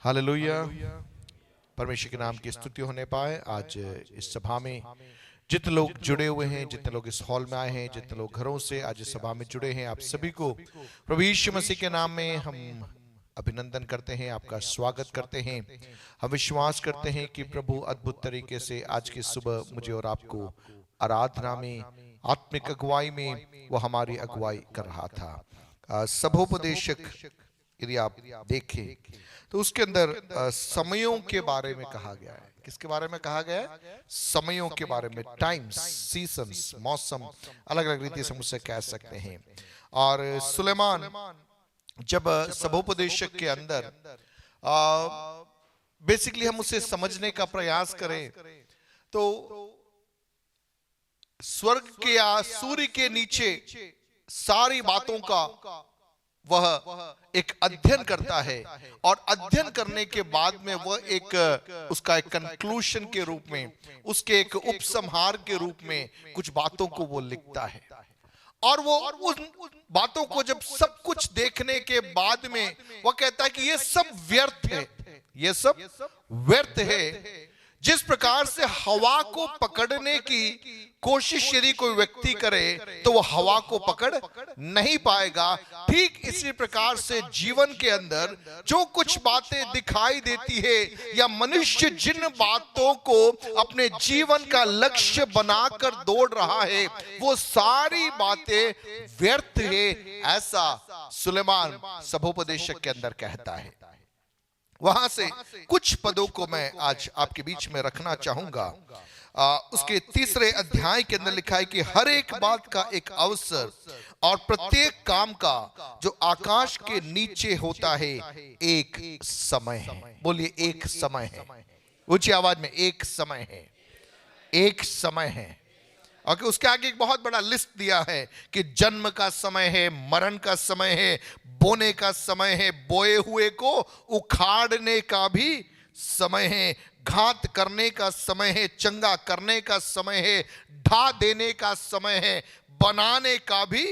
Hallelujah. परमेश्वर के नाम की स्तुति होने पाए। आज इस सभा में जितने लोग जुड़े हुए हैं, जितने लोग इस हॉल में आए हैं, जितने लोग घरों से आज इस सभा में जुड़े हैं, आप सभी को प्रभु यीशु मसीह के नाम में हम अभिनंदन करते हैं, आपका स्वागत करते हैं। हम विश्वास करते हैं कि प्रभु अद्भुत तरीके से आज की सुबह मुझे और आपको आराधना में, आत्मिक अगुवाई में वो हमारी अगुवाई कर रहा था। सभोपदेशक यदि आप देखें तो उसके अंदर समयों के बारे में कहा गया है। किसके बारे में कहा गया है? समयों के बारे में। टाइम्स, सीजन्स, मौसम, अलग अलग रीति से मुझसे कह सकते हैं। और सुलेमान जब सभोपदेशक के अंदर बेसिकली हम उसे समझने का प्रयास करें तो स्वर्ग के या सूर्य के नीचे सारी बातों का वह एक अध्ययन करता है और अध्ययन करने के बाद में वह एक उसका एक कंक्लूजन के रूप में, उसके एक उपसंहार के रूप में कुछ बातों को वो लिखता है। और वो उन बातों को जब सब कुछ देखने के बाद में वह कहता है कि ये सब व्यर्थ है, ये सब व्यर्थ है। जिस प्रकार से हवा को पकड़ने की कोशिश यदि कोई व्यक्ति करे तो वो हवा को पकड़ नहीं पाएगा, ठीक इसी प्रकार से जीवन के अंदर जो कुछ बातें दिखाई देती है या मनुष्य जिन बातों को अपने जीवन का लक्ष्य बनाकर दौड़ रहा है वो सारी बातें व्यर्थ है, ऐसा सुलेमान सभोपदेशक के अंदर कहता है। वहां से कुछ पदों को मैं आज आपके बीच में रखना चाहूंगा। उसके 3 अध्याय के अंदर लिखा है कि हर एक बात का एक अवसर और प्रत्येक काम का जो आकाश के नीचे होता है एक समय है। बोलिए, एक समय है। ऊंची आवाज में, एक समय है, एक समय है। और उसके आगे एक बहुत बड़ा लिस्ट दिया है कि जन्म का समय है, मरण का समय है, बोने का समय है, बोए हुए को उखाड़ने का भी समय है, घात करने का समय है, चंगा करने का समय है, ढा देने का समय है, बनाने का भी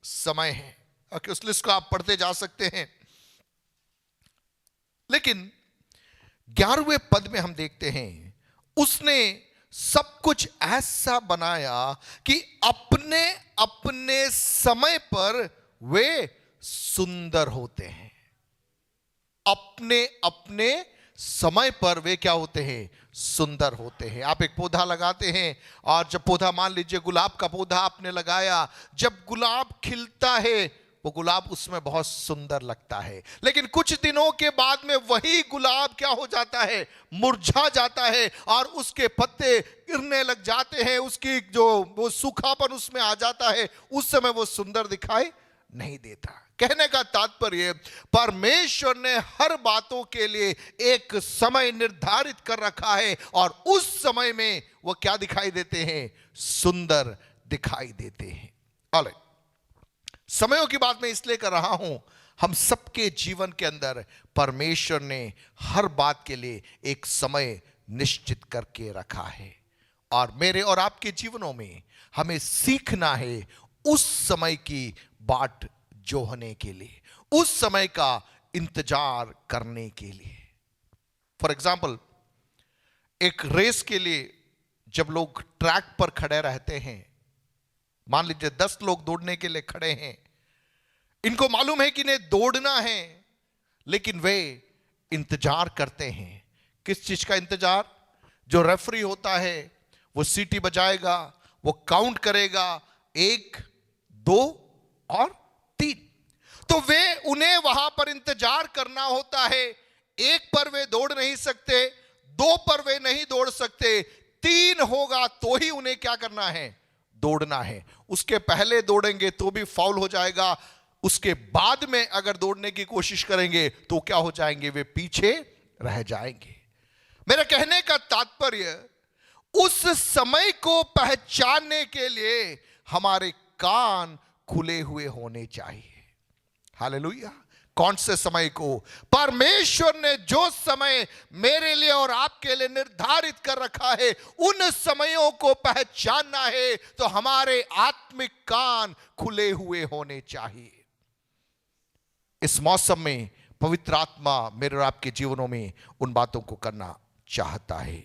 समय है। और उस लिस्ट को आप पढ़ते जा सकते हैं। लेकिन 11वें पद में हम देखते हैं उसने सब कुछ ऐसा बनाया कि अपने अपने समय पर वे सुंदर होते हैं। अपने अपने समय पर वे क्या होते हैं? सुंदर होते हैं। आप एक पौधा लगाते हैं और जब पौधा, मान लीजिए गुलाब का पौधा आपने लगाया, जब गुलाब खिलता है वो गुलाब उसमें बहुत सुंदर लगता है, लेकिन कुछ दिनों के बाद में वही गुलाब क्या हो जाता है? मुरझा जाता है और उसके पत्ते गिरने लग जाते हैं, उसकी जो वो सूखापन उसमें आ जाता है, उस समय वो सुंदर दिखाई नहीं देता। कहने का तात्पर्य, परमेश्वर ने हर बातों के लिए एक समय निर्धारित कर रखा है और उस समय में वो क्या दिखाई देते हैं? सुंदर दिखाई देते हैं। ऑलराइट, समयों की बात मैं इसलिए कर रहा हूं, हम सबके जीवन के अंदर परमेश्वर ने हर बात के लिए एक समय निश्चित करके रखा है और मेरे और आपके जीवनों में हमें सीखना है उस समय की बाट जोहने के लिए, उस समय का इंतजार करने के लिए। फॉर एग्जाम्पल, एक रेस के लिए जब लोग ट्रैक पर खड़े रहते हैं, मान लीजिए 10 लोग दौड़ने के लिए खड़े हैं, इनको मालूम है कि इन्हें दौड़ना है, लेकिन वे इंतजार करते हैं। किस चीज का इंतजार? जो रेफरी होता है वो सीटी बजाएगा, वो काउंट करेगा, 1, 2 और 3। तो वे उन्हें वहां पर इंतजार करना होता है। 1 पर वे दौड़ नहीं सकते, 2 पर वे नहीं दौड़ सकते, 3 होगा तो ही उन्हें क्या करना है? दौड़ना है। उसके पहले दौड़ेंगे तो भी फाउल हो जाएगा, उसके बाद में अगर दौड़ने की कोशिश करेंगे तो क्या हो जाएंगे? वे पीछे रह जाएंगे। मेरा कहने का तात्पर्य, उस समय को पहचानने के लिए हमारे कान खुले हुए होने चाहिए। हालेलुया। कौन से समय को? परमेश्वर ने जो समय मेरे लिए और आपके लिए निर्धारित कर रखा है, उन समयों को पहचानना है तो हमारे आत्मिक कान खुले हुए होने चाहिए। इस मौसम में पवित्र आत्मा मेरे और आपके जीवनों में उन बातों को करना चाहता है।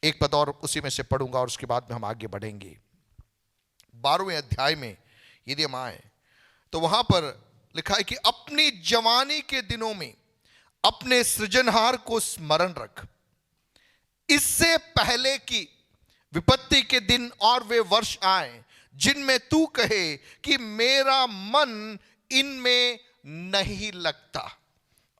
एक पद और उसी में से पढ़ूंगा और उसके बाद में हम आगे बढ़ेंगे। 12वें अध्याय में यदि हम आए तो वहां पर लिखा है कि अपनी जवानी के दिनों में अपने सृजनहार को स्मरण रख, इससे पहले कि विपत्ति के दिन और वे वर्ष आए जिनमें तू कहे कि मेरा मन इनमें नहीं लगता।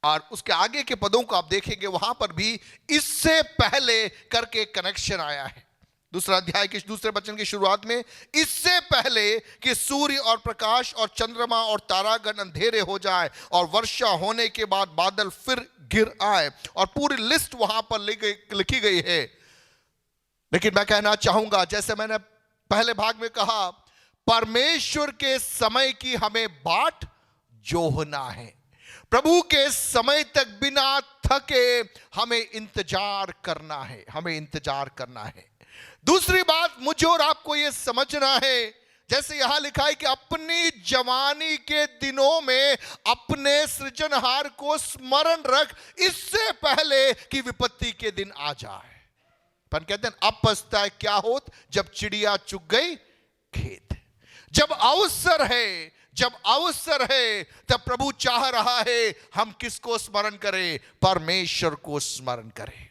और उसके आगे के पदों को आप देखेंगे, वहां पर भी इससे पहले करके कनेक्शन आया है। दूसरा अध्याय के दूसरे वचन की शुरुआत में, इससे पहले कि सूर्य और प्रकाश और चंद्रमा और तारागण अंधेरे हो जाए और वर्षा होने के बाद बादल फिर गिर आए, और पूरी लिस्ट वहां पर लिखी गई है। लेकिन मैं कहना चाहूंगा, जैसे मैंने पहले भाग में कहा, परमेश्वर के समय की हमें बाट जोहना है। प्रभु के समय तक बिना थके हमें इंतजार करना है, हमें इंतजार करना है। दूसरी बात मुझे और आपको यह समझना है, जैसे यहां लिखा है कि अपनी जवानी के दिनों में अपने सृजनहार को स्मरण रख, इससे पहले कि विपत्ति के दिन आ जाए। पर कहते हैं अब पछताए क्या होत जब चिड़िया चुग गई खेत। जब अवसर है, जब अवसर है, तब प्रभु चाह रहा है हम किसको स्मरण करें? परमेश्वर को स्मरण करें।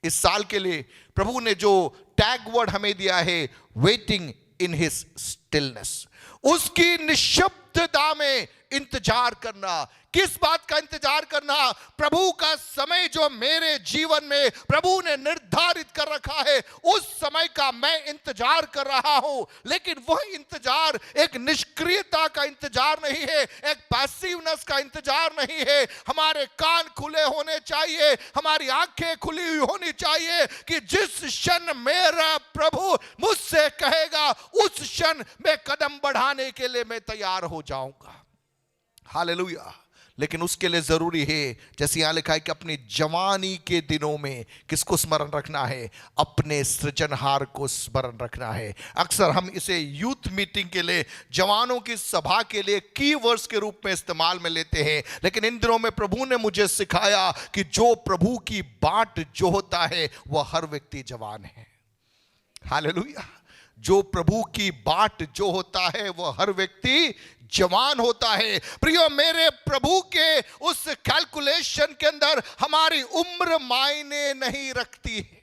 इस साल के लिए प्रभु ने जो टैग वर्ड हमें दिया है, वेटिंग इन हिज स्टिलनेस, उसकी निशब्दता में इंतजार करना। किस बात का इंतजार करना? प्रभु का समय जो मेरे जीवन में प्रभु ने निर्धारित कर रखा है, उस समय का मैं इंतजार कर रहा हूं। लेकिन वह इंतजार एक निष्क्रियता का इंतजार नहीं है, एक पैसिवनेस का इंतजार नहीं है। हमारे कान खुले होने चाहिए, हमारी आंखें खुली हुई होनी चाहिए कि जिस क्षण मेरा प्रभु मुझसे कहेगा, उस क्षण मैं कदम बढ़ाने के लिए मैं तैयार हो जाऊंगा। हालेलुया। लेकिन उसके लिए जरूरी है, जैसे यहां लिखा है कि अपनी जवानी के दिनों में किसको स्मरण रखना है? अपने सृजनहार को स्मरण रखना है। अक्सर हम इसे यूथ मीटिंग के लिए, जवानों की सभा के लिए कीवर्ड्स के रूप में इस्तेमाल में लेते हैं। लेकिन इन दिनों में प्रभु ने मुझे सिखाया कि जो प्रभु की बाट जो होता है वह हर व्यक्ति जवान है। हालेलुया। जो प्रभु की बाट जो होता है वह हर व्यक्ति जवान होता है। प्रियो, मेरे प्रभु के उस कैलकुलेशन के अंदर हमारी उम्र मायने नहीं रखती है,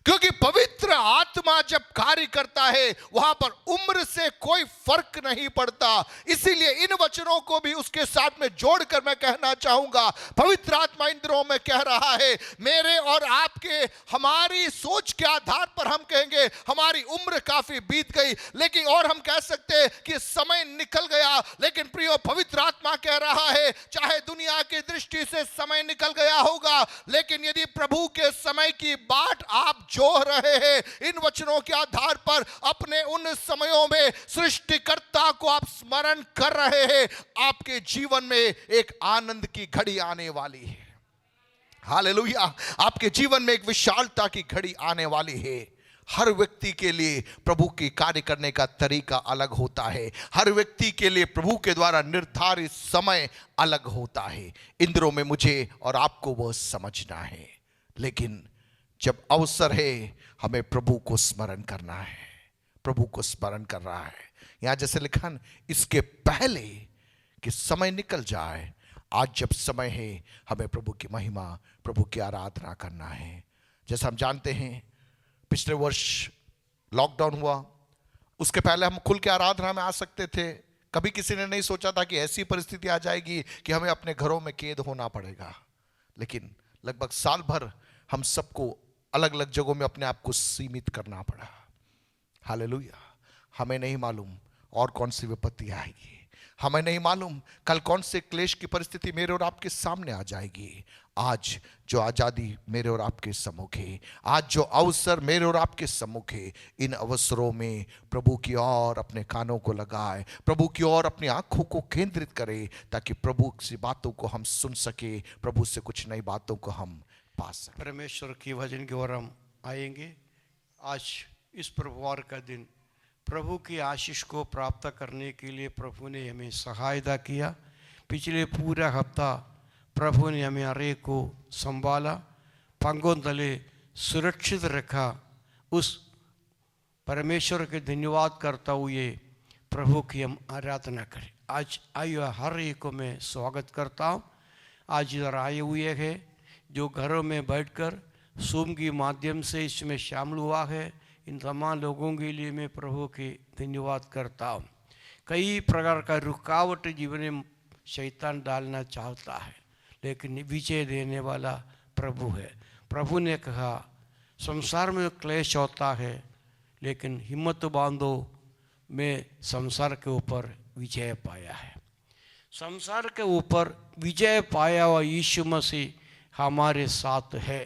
क्योंकि पवित्र आत्मा जब कार्य करता है वहां पर उम्र से कोई फर्क नहीं पड़ता। इसीलिए इन वचनों को भी उसके साथ में जोड़कर मैं कहना चाहूंगा, पवित्र आत्मा इन दिनों में कह रहा है, मेरे और आपके हमारी सोच के आधार पर हम कहेंगे हमारी उम्र काफी बीत गई, लेकिन और हम कह सकते हैं कि समय निकल गया। लेकिन प्रियो, पवित्र आत्मा कह रहा है, चाहे दुनिया की दृष्टि से समय निकल गया होगा, लेकिन यदि प्रभु के समय की बाट आप जो रहे हैं, इन वचनों के आधार पर अपने उन समयों में सृष्टिकर्ता को आप स्मरण कर रहे हैं, आपके जीवन में एक आनंद की घड़ी आने वाली है। हालेलुया। आपके जीवन में एक विशालता की घड़ी आने वाली है। हर व्यक्ति के लिए प्रभु की कार्य करने का तरीका अलग होता है। हर व्यक्ति के लिए प्रभु के द्वारा निर्धारित समय अलग होता है। इन दिनों में मुझे और आपको वह समझना है। लेकिन जब अवसर है, हमें प्रभु को स्मरण करना है। प्रभु को स्मरण कर रहा है। यहां जैसे लिखा, इसके पहले कि समय निकल जाए, आज जब समय है, हमें प्रभु की महिमा, प्रभु की आराधना करना है। जैसा हम जानते हैं, पिछले वर्ष लॉकडाउन हुआ, उसके पहले हम खुल के आराधना में आ सकते थे। कभी किसी ने नहीं सोचा था कि ऐसी परिस्थिति आ जाएगी कि हमें अपने घरों में कैद होना पड़ेगा। लेकिन लगभग साल भर हम सबको अलग अलग जगहों में अपने आप को सीमित करना पड़ा। हालेलुया। हमें नहीं मालूम और कौन सी विपत्ति आएगी, हमें नहीं मालूम कल कौन से क्लेश की परिस्थिति मेरे और आपके सामने आ जाएगी। आज जो आजादी मेरे और आपके सम्मुख है, आज जो अवसर मेरे और आपके सम्मुख है, इन अवसरों में प्रभु की ओर अपने कानों को लगाए, प्रभु की ओर अपनी आंखों को केंद्रित करे, ताकि प्रभु की बातों को हम सुन सके, प्रभु से कुछ नई बातों को हम पा सके। परमेश्वर की वचन की ओर हम आएंगे। आज इस प्रभुवार का दिन प्रभु की आशीष को प्राप्त करने के लिए प्रभु ने हमें सहायता किया। पिछले पूरा हफ्ता प्रभु ने हमें हर एक को संभाला, पंगों तले सुरक्षित रखा। उस परमेश्वर के धन्यवाद करता हुए प्रभु की हम आराधना करें। आज आइए हर एक को मैं स्वागत करता हूँ। आज इधर आए हुए हैं जो घरों में बैठकर ज़ूम के माध्यम से इसमें शामिल हुआ है, इन तमाम लोगों के लिए मैं प्रभु की धन्यवाद करता हूँ। कई प्रकार का रुकावट जीवन में शैतान डालना चाहता है, लेकिन विजय देने वाला प्रभु है। प्रभु ने कहा संसार में क्लेश होता है, लेकिन हिम्मत बांधो, मैं संसार के ऊपर विजय पाया है। संसार के ऊपर विजय पाया हुआ यीशु मसीह हमारे साथ है।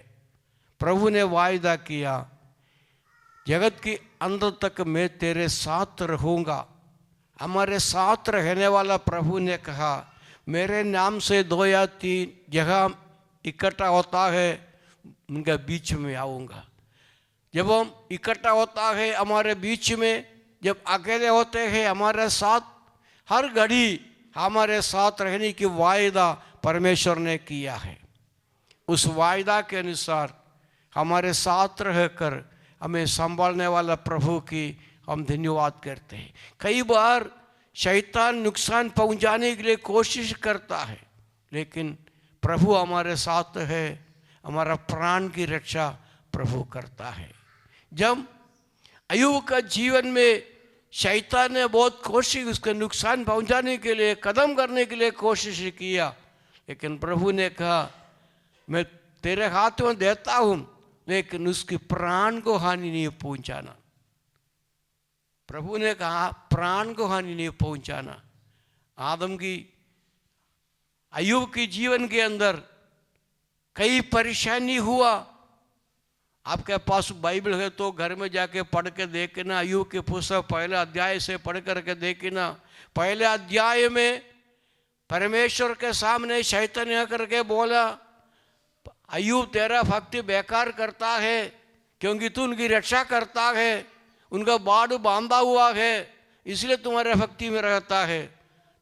प्रभु ने वायदा किया, जगत के अंत तक मैं तेरे साथ रहूँगा। हमारे साथ रहने वाला प्रभु ने कहा, मेरे नाम से 2 या 3 जगह इकट्ठा होता है, उनके बीच में आऊँगा। जब हम इकट्ठा होता है हमारे बीच में, जब अकेले होते हैं हमारे साथ, हर घड़ी हमारे साथ रहने की वायदा परमेश्वर ने किया है। उस वायदा के अनुसार हमारे साथ रहकर हमें संभालने वाला प्रभु की हम धन्यवाद करते हैं। कई बार शैतान नुकसान पहुंचाने के लिए कोशिश करता है, लेकिन प्रभु हमारे साथ है। हमारा प्राण की रक्षा प्रभु करता है। जब अय्यूब का जीवन में शैतान ने बहुत कोशिश उसको नुकसान पहुंचाने के लिए, कदम करने के लिए कोशिश किया, लेकिन प्रभु ने कहा मैं तेरे हाथ में देता हूं, लेकिन उसकी प्राण को हानि नहीं पहुंचाना। प्रभु ने कहा प्राण को हानि नहीं पहुंचाना। आदम की अय्यूब के जीवन के अंदर कई परेशानी हुआ। आपके पास बाइबल है तो घर में जाके पढ़ के देखना, अय्यूब के पुस्तक 1 अध्याय से पढ़ करके देखना। 1 अध्याय में परमेश्वर के सामने शैतान आकर के बोला, अय्यूब तेरा भक्ति बेकार करता है, क्योंकि तू उनकी रक्षा करता है, उनका बाड़ बांधा हुआ है, इसलिए तुम्हारे भक्ति में रहता है।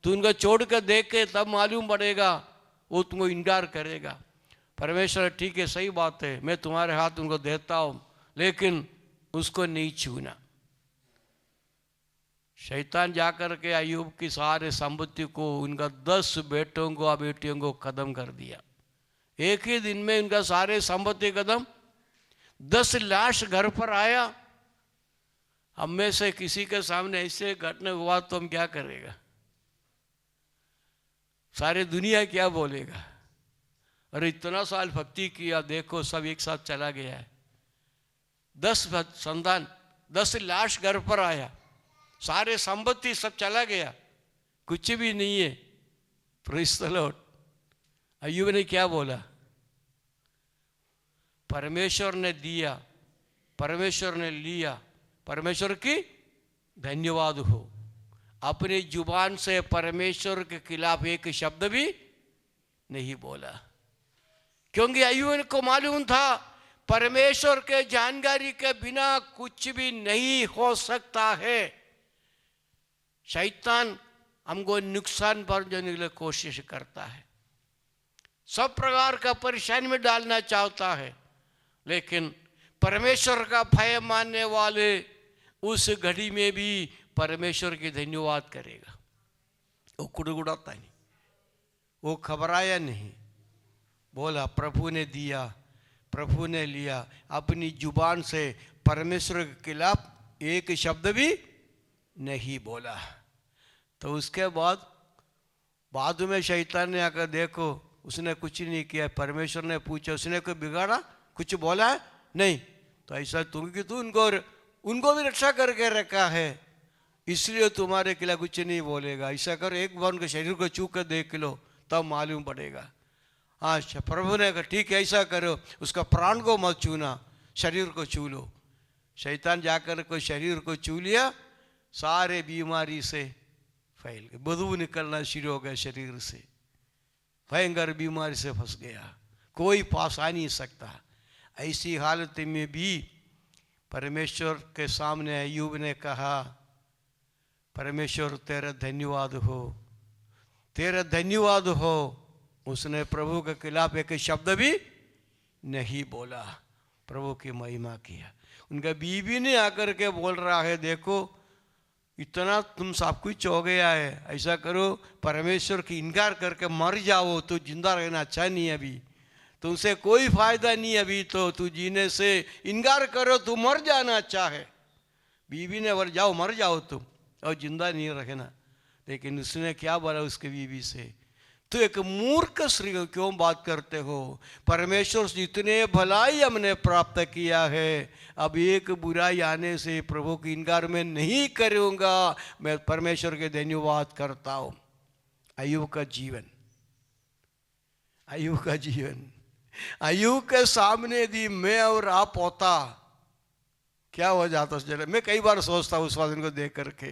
तू उनका छोड़ कर देख के तब मालूम पड़ेगा, वो तुमको इनकार करेगा। परमेश्वर ठीक है, सही बात है, मैं तुम्हारे हाथ उनको देता हूँ, लेकिन उसको नहीं छूना। शैतान जाकर के अय्यूब की सारे संपत्ति को, उनका 10 बेटों को और बेटियों को खत्म कर दिया। एक ही दिन में उनका सारे संपत्ति खत्म। 10 लाश घर पर आया। हम में से किसी के सामने ऐसे घटना हुआ तो हम क्या करेगा? सारी दुनिया क्या बोलेगा? अरे इतना साल भक्ति किया, देखो सब एक साथ चला गया है। 10 संतान, 10 लाश घर पर आया, सारे संपत्ति सब चला गया, कुछ भी नहीं है। Praise the Lord. अय्यूब ने क्या बोला? परमेश्वर ने दिया, परमेश्वर ने लिया, परमेश्वर की धन्यवाद हो। अपनी जुबान से परमेश्वर के खिलाफ एक शब्द भी नहीं बोला, क्योंकि अय्यूब को मालूम था परमेश्वर के जानकारी के बिना कुछ भी नहीं हो सकता है। शैतान हमको नुकसान पहुंचाने के लिए कोशिश करता है, सब प्रकार का परेशानी में डालना चाहता है, लेकिन परमेश्वर का भय मानने वाले उस घड़ी में भी परमेश्वर की धन्यवाद करेगा। वो कुड़कुड़ाता नहीं, वो घबराया नहीं, बोला प्रभु ने दिया, प्रभु ने लिया। अपनी जुबान से परमेश्वर के खिलाफ एक शब्द भी नहीं बोला। तो उसके बाद में शैतान ने आकर, देखो उसने कुछ नहीं किया। परमेश्वर ने पूछा, उसने कोई बिगाड़ा, कुछ बोला है? नहीं। तो ऐसा तू उनको भी रक्षा करके रखा है, इसलिए तुम्हारे खिलाफ कुछ नहीं बोलेगा। ऐसा करो, एक बार उनके शरीर को छू कर देख लो, तब मालूम पड़ेगा। हाँ, प्रभु ने कहा ठीक है, ऐसा करो, उसका प्राण को मत छूना, शरीर को छू लो। शैतान जाकर कोई शरीर को छू लिया, सारे बीमारी से फैल गए, बदबू निकलना शुरू हो गया शरीर से, भयंकर बीमारी से फंस गया, कोई पास आ नहीं सकता। ऐसी हालत में भी परमेश्वर के सामने अय्यूब ने कहा, परमेश्वर तेरा धन्यवाद हो, तेरा धन्यवाद हो, उसने प्रभु के खिलाफ एक शब्द भी नहीं बोला, प्रभु की महिमा किया। उनका बीवी ने आकर के बोल रहा है, देखो इतना तुम सब कुछ हो गया है, ऐसा करो परमेश्वर की इनकार करके मर जाओ, तो जिंदा रहना अच्छा नहीं है, अभी तुमसे कोई फायदा नहीं, अभी तो तू जीने से इनकार करो, तू मर जाना अच्छा है। बीवी ने बोला जाओ मर जाओ तुम, और जिंदा नहीं रहना। लेकिन उसने क्या बोला उसके बीवी से, तो एक मूर्ख स्त्री को क्यों बात करते हो, परमेश्वर से इतने भलाई हमने प्राप्त किया है, अब एक बुराई आने से प्रभु की इनकार मैं नहीं करूँगा, मैं परमेश्वर के धन्यवाद करता हूँ। अय्यूब का जीवन, अय्यूब का जीवन, अय्यूब के सामने यदि मैं और आप होता क्या हो जाता जरा। मैं कई बार सोचता हूँ उस वादन को देख करके,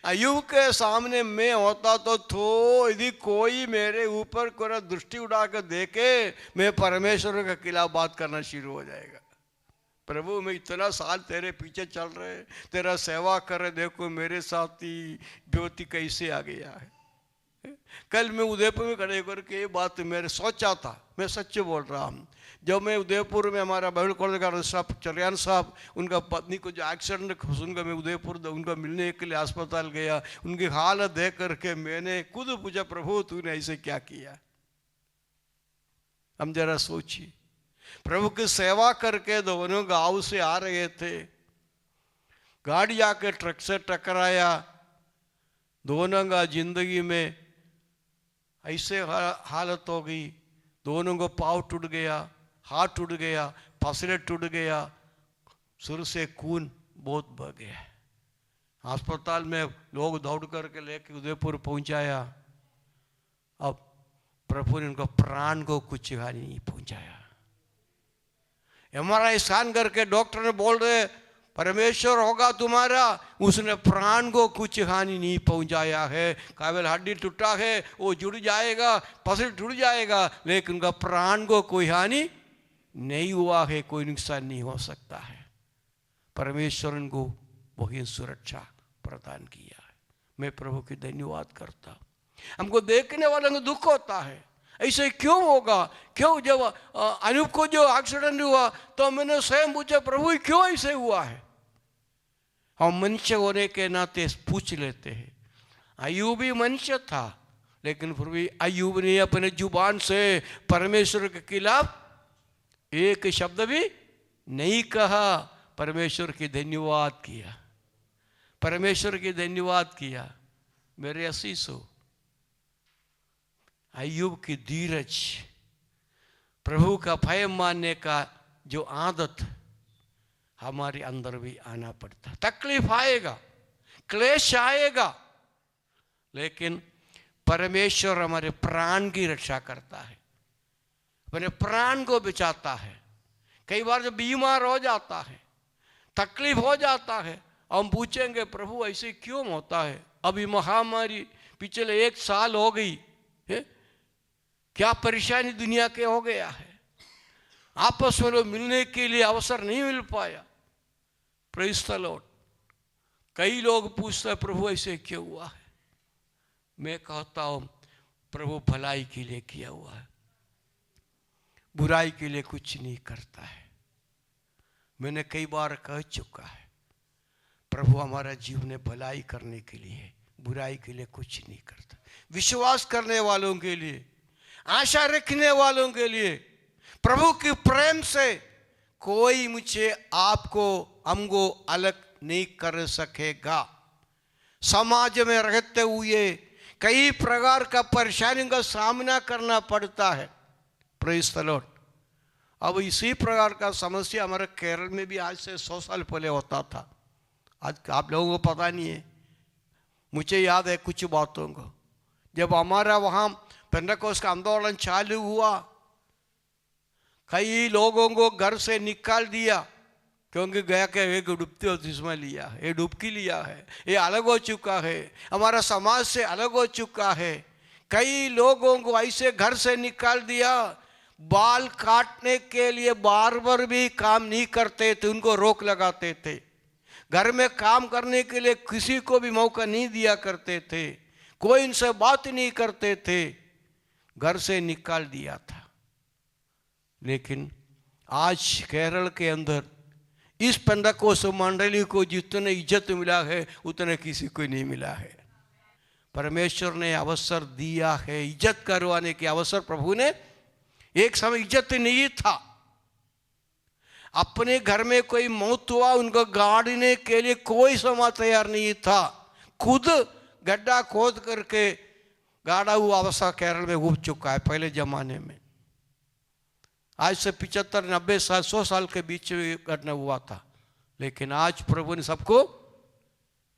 अय्यूब के सामने मैं होता तो यदि कोई मेरे ऊपर कोई दृष्टि उड़ा कर देखे, मैं परमेश्वर के खिलाफ बात करना शुरू हो जाएगा। प्रभु मैं इतना साल तेरे पीछे चल रहे, तेरा सेवा कर रहे, देखो मेरे साथ ही ज्योति कैसे आ गया है। कल मैं उदयपुर में खड़े करके ये बात मेरे सोचा था, मैं सच्च बोल रहा हूँ। जब मैं उदयपुर में हमारा बाइबल कॉलेज का साहब चरियान साहब, उनका पत्नी को जो एक्सीडेंट सुनकर मैं उदयपुर उनका मिलने के लिए अस्पताल गया, उनकी हालत देख करके मैंने खुद पूछा, प्रभु तूने ऐसे क्या किया। हम जरा सोचिए, प्रभु की सेवा करके दोनों गांव से आ रहे थे, गाड़ी आके ट्रक से टकराया, दोनों का जिंदगी में ऐसे हालत हो गई, दोनों को पाँव टूट गया, हाथ टूट गया, पसले टूट गया, सिर से खून बहुत बह गया। अस्पताल में लोग दौड़ करके लेके उदयपुर पहुंचाया। अब प्रभु ने उनको प्राण को कुछ हानि नहीं पहुंचाया। एमआरआई स्कैन करके डॉक्टर ने बोल रहे परमेश्वर होगा तुम्हारा, उसने प्राण को कुछ हानि नहीं पहुंचाया है। केवल हड्डी टूटा है, वो जुड़ जाएगा, पसली टूट जाएगा, लेकिन उनका प्राण को कोई हानि नहीं हुआ है, कोई नुकसान नहीं हो सकता है। परमेश्वर को वही सुरक्षा प्रदान किया है। मैं प्रभु की धन्यवाद करता हूँ। हमको देखने वालों को दुख होता है, ऐसे क्यों होगा, क्यों। जब अनूप को जो एक्सीडेंट हुआ तो मैंने स्वयं पूछा, प्रभु क्यों ऐसे हुआ है। हम मनुष्य होने के नाते पूछ लेते हैं। अय्यूब भी मनुष्य था, लेकिन फिर भी अय्यूब ने अपने जुबान से परमेश्वर के खिलाफ एक शब्द भी नहीं कहा, परमेश्वर की धन्यवाद किया, परमेश्वर की धन्यवाद किया। मेरे असीसो, अय्यूब की धीरज, प्रभु का भय मानने का जो आदत हमारे अंदर भी आना पड़ता। तकलीफ आएगा, क्लेश आएगा, लेकिन परमेश्वर हमारे प्राण की रक्षा करता है, अपने प्राण को बचाता है। कई बार जब बीमार हो जाता है, तकलीफ हो जाता है, हम पूछेंगे प्रभु ऐसे क्यों होता है। अभी महामारी पिछले 1 साल हो गई है, क्या परेशानी दुनिया के हो गया है, आपस में लोग मिलने के लिए अवसर नहीं मिल पाया। Praise the Lord. कई लोग पूछते हैं प्रभु ऐसे क्यों हुआ है। मैं कहता हूं प्रभु भलाई के लिए किया हुआ है, बुराई के लिए कुछ नहीं करता है। मैंने कई बार कह चुका है, प्रभु हमारा जीवन भलाई करने के लिए, बुराई के लिए कुछ नहीं करता। विश्वास करने वालों के लिए, आशा रखने वालों के लिए, प्रभु के प्रेम से कोई मुझे आपको हमको अलग नहीं कर सकेगा। समाज में रहते हुए कई प्रकार का परेशानियों का सामना करना पड़ता है। Praise the Lord. अब इसी प्रकार का समस्या हमारे केरल में भी आज से 100 साल पहले होता था। आज आप लोगों को पता नहीं है, मुझे याद है कुछ बातों को। जब हमारा वहाँ पेंटेकोस्ट का आंदोलन चालू हुआ, कई लोगों को घर से निकाल दिया, क्योंकि गया के एक डुबती बपतिस्मा लिया है, ये डुबकी लिया है, ये अलग हो चुका है, हमारा समाज से अलग हो चुका है। कई लोगों को ऐसे घर से निकाल दिया, बाल काटने के लिए बार्बर भी काम नहीं करते थे, उनको रोक लगाते थे। घर में काम करने के लिए किसी को भी मौका नहीं दिया करते थे, कोई इनसे बात नहीं करते थे। घर से निकाल दिया था। लेकिन आज केरल के अंदर इस पेंटकोस्त मंडली को जितने इज्जत मिला है उतने किसी को नहीं मिला है। परमेश्वर ने अवसर दिया है, इज्जत करवाने के अवसर प्रभु ने। एक समय इज्जत नहीं था, अपने घर में कोई मौत हुआ उनको गाड़ने के लिए कोई समाज तैयार नहीं था। खुद गड्ढा खोद करके गाड़ा हुआ अवसर केरल में उग चुका है पहले जमाने में। आज से 75-90 साल 100 साल के बीच में घटना हुआ था। लेकिन आज प्रभु ने सबको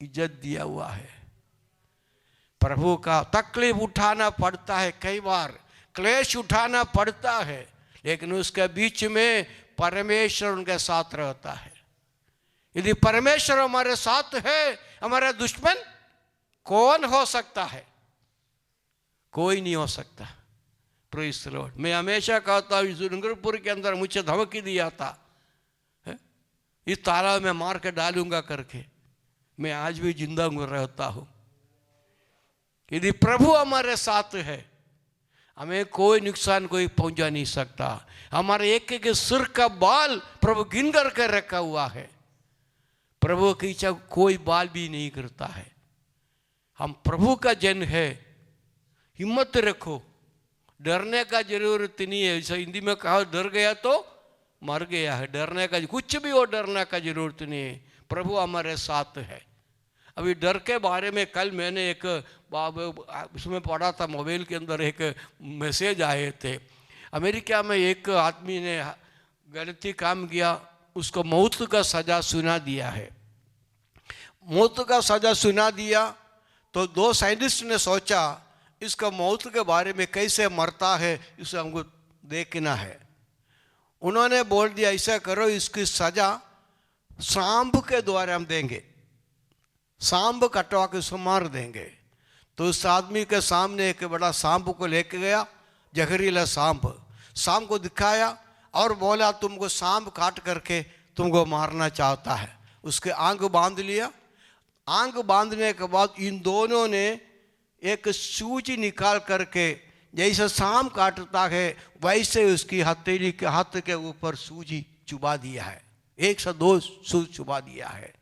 इज्जत दिया हुआ है। प्रभु का तकलीफ उठाना पड़ता है, कई बार क्लेश उठाना पड़ता है, लेकिन उसके बीच में परमेश्वर उनके साथ रहता है। यदि परमेश्वर हमारे साथ है, हमारा दुश्मन कौन हो सकता है? कोई नहीं हो सकता। Praise the Lord. मैं हमेशा कहता हूँ, डूंगरपुर के अंदर मुझे धमकी दिया था, इस तालाब में मार के डालूंगा करके। मैं आज भी जिंदा रहता हूँ। यदि प्रभु हमारे साथ है, हमें कोई नुकसान कोई पहुंचा नहीं सकता। हमारे एक एक सिर का बाल प्रभु गिन करके रखा हुआ है। प्रभु की इच्छा कोई बाल भी नहीं करता है। हम प्रभु का जन है, हिम्मत रखो, डरने का जरूरत नहीं है। जैसे हिंदी में कहा, डर गया तो मर गया है। डरने का कुछ भी हो, डरने का जरूरत नहीं है। प्रभु हमारे साथ है। अभी डर के बारे में कल मैंने एक उसमें पढ़ा था, मोबाइल के अंदर एक मैसेज आए थे। अमेरिका में एक आदमी ने गलती काम किया, उसको मौत का सज़ा सुना दिया है। मौत का सज़ा सुना दिया तो 2 साइंटिस्ट ने सोचा इसका मौत के बारे में कैसे मरता है, इसे हमको देखना है। उन्होंने बोल दिया, ऐसा करो, इसकी सज़ा सांप के द्वारा हम देंगे, सांप कटवा के उसको मार देंगे। तो उस आदमी के सामने एक बड़ा सांप को लेके गया, जहरीला सांप को दिखाया और बोला, तुमको सांप काट करके तुमको मारना चाहता है। उसके आंख बांध लिया। आंख बांधने के बाद इन दोनों ने एक सूजी निकाल करके, जैसे सांप काटता है वैसे उसकी हथेली के हाथ के ऊपर सूजी चुबा दिया है। 1 से 2 सूज चुबा दिया है।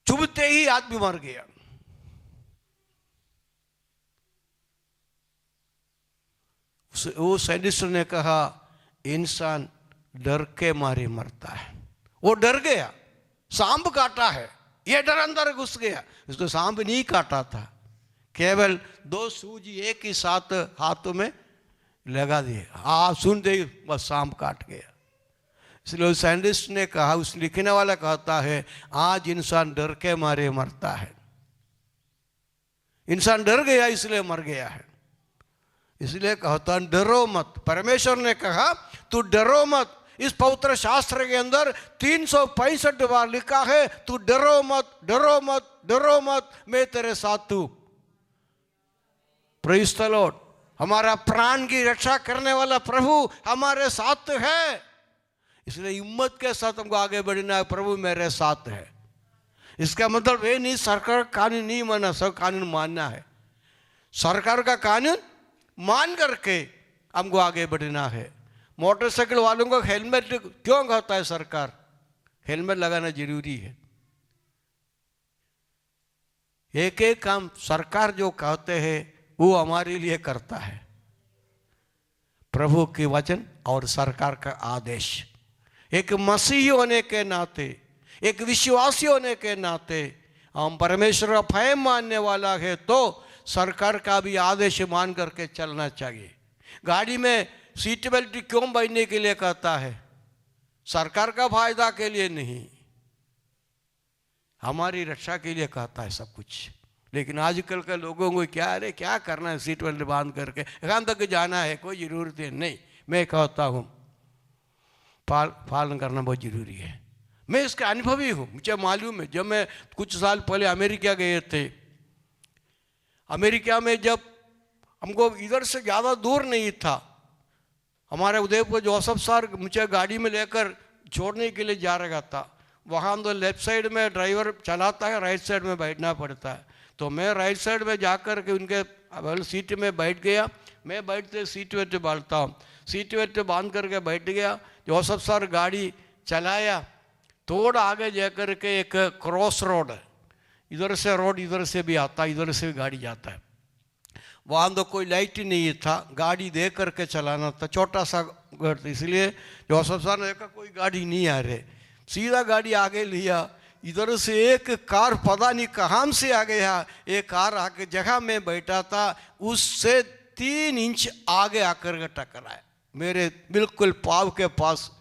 चुभते ही आदमी मर गया। वो साइंटिस्ट ने कहा, इंसान डर के मारे मरता है। वो डर गया, सांप काटा है, ये डर अंदर घुस गया। उसको सांप नहीं काटा था, केवल 2 सूजी एक ही साथ हाथों में लगा दिए। सुनते ही बस सांप काट गया। इसलिए साइंटिस्ट ने कहा, उस लिखने वाला कहता है, आज इंसान डर के मारे मरता है। इंसान डर गया इसलिए मर गया है। इसलिए कहता, डरो मत। परमेश्वर ने कहा, तू डरो मत। इस पवित्र शास्त्र के अंदर 365 बार लिखा है, तू डरो मत, डरो मत, डरो मत, मैं तेरे साथ हूं। Praise the Lord. हमारा प्राण की रक्षा करने वाला प्रभु हमारे साथ है। इसलिए हिम्मत के साथ हमको आगे बढ़ना है। प्रभु मेरे साथ है। इसका मतलब ये नहीं सरकार कानून नहीं मानना, सब कानून मानना है। सरकार का कानून मान करके हमको आगे बढ़ना है। मोटरसाइकिल वालों को हेलमेट क्यों कहता है सरकार? हेलमेट लगाना जरूरी है। एक एक काम सरकार जो कहते हैं वो हमारे लिए करता है। प्रभु के वचन और सरकार का आदेश। एक मसीही होने के नाते, एक विश्वासी होने के नाते हम परमेश्वर का भय मानने वाला है तो सरकार का भी आदेश मान करके चलना चाहिए। गाड़ी में सीट बेल्ट क्यों बांधने के लिए कहता है? सरकार का फायदा के लिए नहीं, हमारी रक्षा के लिए कहता है सब कुछ। लेकिन आजकल के लोगों को क्या, अरे क्या करना है सीट बेल्ट बांध करके, यहाँ तक जाना है, कोई ज़रूरत है नहीं। मैं कहता हूँ पालन करना बहुत ज़रूरी है। मैं इसका अनुभवी हूँ, मुझे मालूम है। जब मैं कुछ साल पहले अमेरिका गए थे, अमेरिका में जब हमको इधर से ज़्यादा दूर नहीं था, हमारे उदयपुर जोसेफ सर मुझे गाड़ी में लेकर छोड़ने के लिए जा रहा था। वहाँ तो लेफ्ट साइड में ड्राइवर चलाता है, राइट साइड में बैठना पड़ता है। तो मैं राइट साइड में जाकर के उनके सीट में बैठ गया। मैं बैठते सीट बेल्ट बांधता हूँ, सीट बेल्ट बांध करके बैठ गया। जोसेफ सर गाड़ी चलाया, थोड़ा आगे जाकर के एक क्रॉस रोड है, इधर से रोड इधर से भी आता है, इधर से भी गाड़ी जाता है। वहाँ तो कोई लाइट ही नहीं था, गाड़ी देख करके चलाना था, छोटा सा घर था, इसलिए जोसेफ सर ने देखा कोई गाड़ी नहीं आ रही, सीधा गाड़ी आगे लिया। इधर से एक कार पता नहीं कहाँ से आ गया, एक कार आके जगह में बैठा था उससे 3 इंच आगे आकर के टकराया, मेरे बिल्कुल पाँव के पास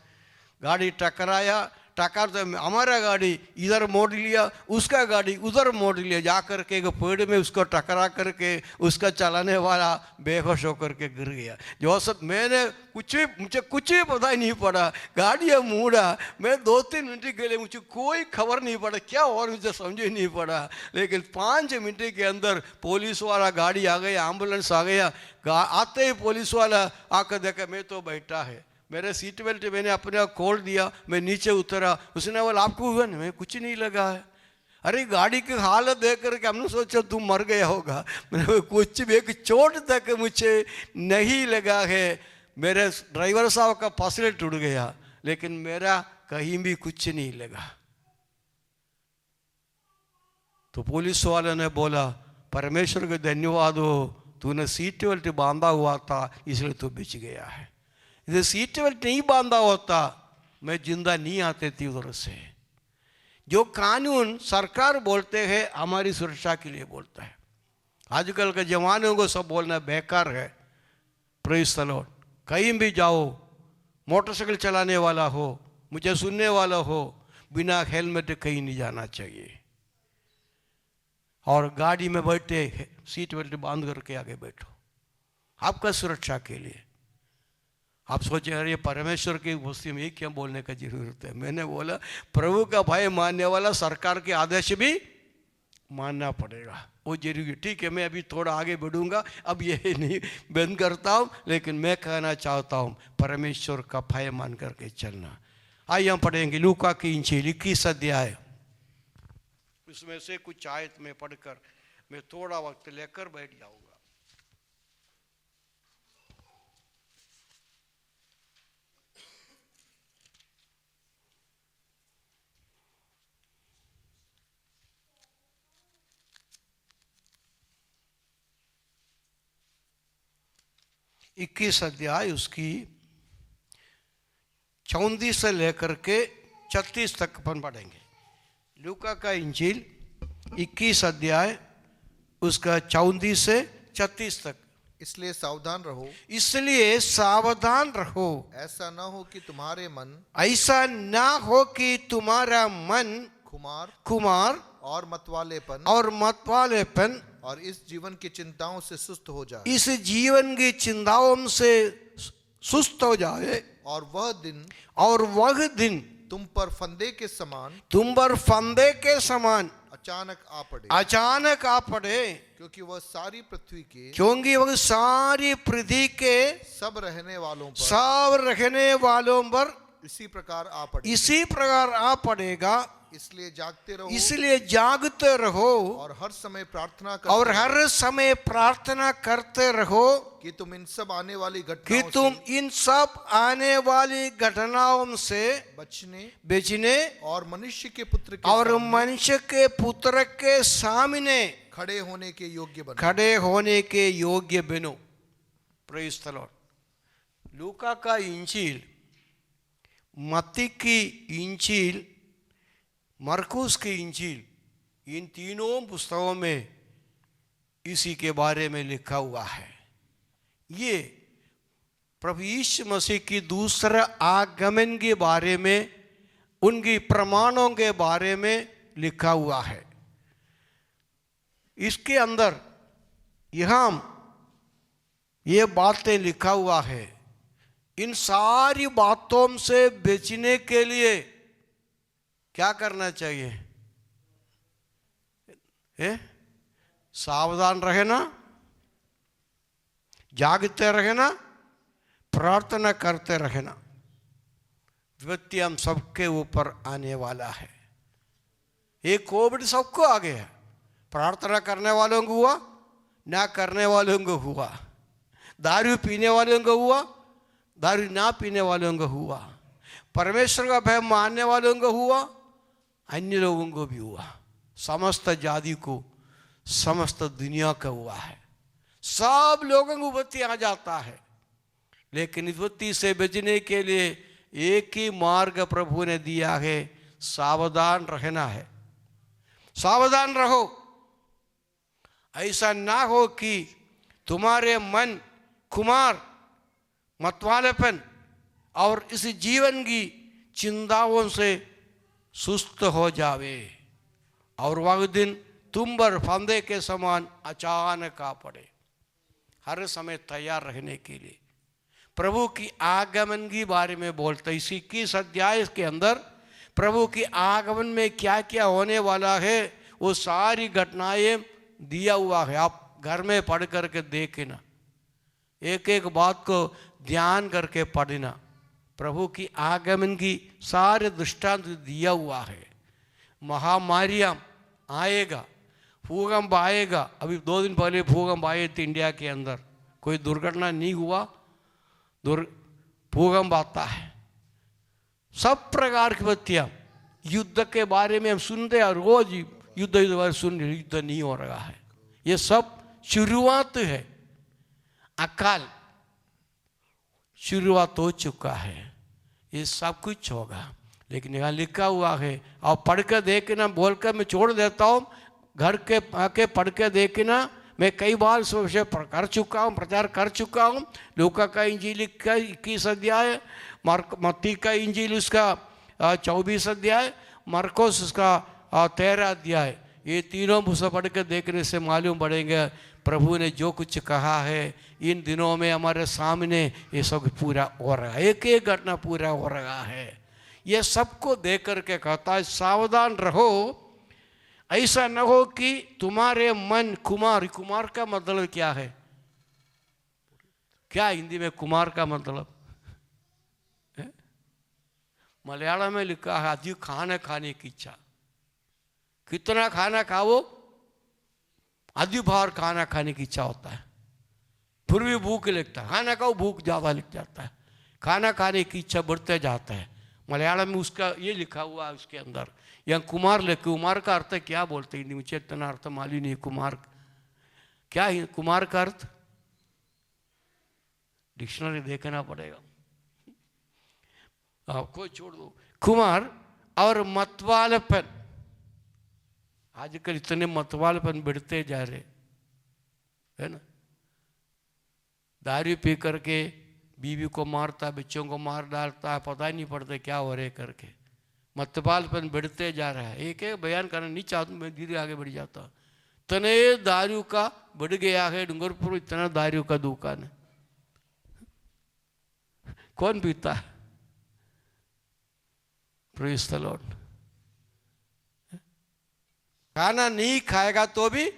गाड़ी टकराया। टक्कर तो हमारा गाड़ी इधर मोड़ लिया, उसका गाड़ी उधर मोड़ लिया, जा कर के एक पेड़ में उसको टकरा करके उसका चलाने वाला बेहोश होकर के गिर गया। जोसेफ मुझे कुछ भी पता ही नहीं पड़ा, गाड़ियाँ मोड़ा, मैं 2-3 मिनट के लिए मुझे कोई खबर नहीं पड़ा क्या और मुझे समझ ही नहीं पड़ा। लेकिन 5 मिनट के अंदर पुलिस वाला गाड़ी आ गया, एम्बुलेंस आ गया। आते ही पुलिस वाला आकर देखा मैं तो बैठा है, मेरे सीट बेल्ट मैंने अपने आप खोल दिया, मैं नीचे उतरा। उसने बोला आपको हुआ नहीं? मैं कुछ नहीं लगा है। अरे गाड़ी की हालत देख करके हमने सोचा तुम मर गया होगा। मैंने कुछ भी एक चोट तक मुझे नहीं लगा है, मेरे ड्राइवर साहब का फासले टूट गया, लेकिन मेरा कहीं भी कुछ नहीं लगा। तो पुलिस वाले ने बोला परमेश्वर को धन्यवाद हो, तूने सीट बेल्ट बांधा हुआ था इसलिए तू बच गया है, इधर सीट बेल्ट नहीं बांधा होता मैं जिंदा नहीं आते थी उधर से। जो कानून सरकार बोलते हैं हमारी सुरक्षा के लिए बोलता है, आजकल के जवानों को सब बोलना बेकार है। Praise the Lord. कहीं भी जाओ, मोटरसाइकिल चलाने वाला हो, मुझे सुनने वाला हो, बिना हेलमेट कहीं नहीं जाना चाहिए। और गाड़ी में बैठे सीट बेल्ट बांध करके आगे बैठो, आपका सुरक्षा के लिए। आप सोचे अरे परमेश्वर की उपस्थिति में क्या बोलने का जरूरत है। मैंने बोला प्रभु का भय मानने वाला सरकार के आदेश भी मानना पड़ेगा, वो जरूरी। ठीक है, मैं अभी थोड़ा आगे बढ़ूंगा, अब ये नहीं बंद करता हूँ, लेकिन मैं कहना चाहता हूँ परमेश्वर का भय मान करके चलना। आइए हम पढ़ेंगे लूका की इंजील 21 अध्याय, उसमें से कुछ आयत में पढ़कर मैं थोड़ा वक्त लेकर बैठ जाऊंगा। इक्कीस अध्याय उसकी 34 से लेकर के 36 तक अपन पढ़ेंगे। लूका का इंजील 21 अध्याय उसका 34 से 36 तक। इसलिए सावधान रहो, इसलिए सावधान रहो, ऐसा ना हो कि तुम्हारे मन, ऐसा ना हो कि तुम्हारा मन खुमार और मतवालेपन और इस जीवन की चिंताओं से सुस्त हो जाए, इस जीवन की चिंताओं से सुस्त हो जाए, और वह दिन तुम पर फंदे के समान अचानक आ पड़े, क्योंकि वह सारी पृथ्वी के सब रहने वालों पर इसी प्रकार आ पड़ेगा। इसलिए जागते रहो और हर समय प्रार्थना करते रहो कि तुम इन सब आने वाली घटनाओं से बचने और मनुष्य के पुत्र के सामने खड़े होने के योग्य बनो। Praise the Lord. लूका का इंजील, मत्ती की इंजील, मरकुस की इंजील, इन तीनों पुस्तकों में इसी के बारे में लिखा हुआ है। ये प्रभु यीशु मसीह की दूसरा आगमन के बारे में, उनकी प्रमाणों के बारे में लिखा हुआ है। इसके अंदर यहाँ ये बातें लिखा हुआ है। इन सारी बातों से बचने के लिए क्या करना चाहिए? सावधान रहना, जागते रहना, प्रार्थना करते रहना। विपत्ति हम सबके ऊपर आने वाला है। ये कोविड सबको आ गया है। प्रार्थना करने वालों को हुआ, ना करने वालों को हुआ, दारू पीने वालों का हुआ, दारू ना पीने वालों का हुआ, परमेश्वर का भय मानने वालों का हुआ, अन्य लोगों को भी हुआ, समस्त जाति को, समस्त दुनिया का हुआ है। सब लोगों को विपत्ति आ जाता है, लेकिन विपत्ति से बचने के लिए एक ही मार्ग प्रभु ने दिया है, सावधान रहना है। सावधान रहो, ऐसा ना हो कि तुम्हारे मन खुमार, मतवालेपन और इस जीवन की चिंताओं से सुस्त हो जावे और वह दिन तुम पर फंदे के समान अचानक आ पड़े। हर समय तैयार रहने के लिए प्रभु की आगमन के बारे में बोलते, इसी 21 अध्याय के अंदर प्रभु की आगमन में क्या क्या होने वाला है वो सारी घटनाएं दिया हुआ है। आप घर में पढ़ करके देखना, एक एक बात को ध्यान करके पढ़ना। प्रभु की आगमन की सारे दृष्टांत दिया हुआ है। महामारियां आएगा, भूकंप आएगा। अभी 2 दिन पहले भूकंप आए थे इंडिया के अंदर, कोई दुर्घटना नहीं हुआ, भूकंप आता है। सब प्रकार की बत्तियां, युद्ध के बारे में हम सुनते हैं, रोज युद्ध बारे सुन, युद्ध नहीं हो रहा है। ये सब शुरुआत है, अकाल शुरुआत हो चुका है, ये सब कुछ होगा। लेकिन यहाँ लिखा हुआ है, आप पढ़ कर देखना, बोलकर मैं छोड़ देता हूँ, घर के आके पढ़ के देखना। मैं कई बार इस विषय पर कर चुका हूँ, प्रचार कर चुका हूँ। लूका का इंजील का 21 अध्याय, मत्ती का इंजील उसका 24 अध्याय, मरकोस उसका 13 अध्याय, ये तीनों पुस्तक पढ़ के देखने से मालूम पड़ेंगे प्रभु ने जो कुछ कहा है इन दिनों में हमारे सामने ये सब पूरा हो रहा है, एक एक घटना पूरा हो रहा है। ये सबको देख करके कहता है सावधान रहो, ऐसा न हो कि तुम्हारे मन कुमार, कुमार का मतलब क्या है? क्या हिंदी में कुमार का मतलब है? मलयालम में लिखा है अधिक खाना खाने की इच्छा। कितना खाना खाओ, अधिक बार खाना खाने की इच्छा होता है, फिर भी भूख लगता है। खाना खाओ, भूख ज्यादा लग जाता है, खाना खाने की इच्छा बढ़ते जाता है। मलयालम में उसका ये लिखा हुआ है उसके अंदर। यहाँ कुमार लिखे, कुमार का अर्थ क्या बोलते हैं? मुझे इतना अर्थ मालूम नहीं। कुमार क्या है? कुमार का अर्थ डिक्शनरी देखना पड़ेगा, आपको छोड़ दो। कुमार और मतवालेपन, आजकल इतने मतवालेपन बढ़ते जा रहे है ना। दारू पी करके बीवी को मारता, बच्चों को मार डालता है, पता ही नहीं पड़ता क्या हो रहे करके। मतवालेपन बढ़ते जा रहा है। एक एक बयान करना नहीं चाहता, मैं धीरे आगे बढ़ जाता। इतने दारू का बढ़ गया है, डूंगरपुर इतना दारू का दुकान है, कौन पीता है? Praise the Lord. खाना नहीं खाएगा तो भी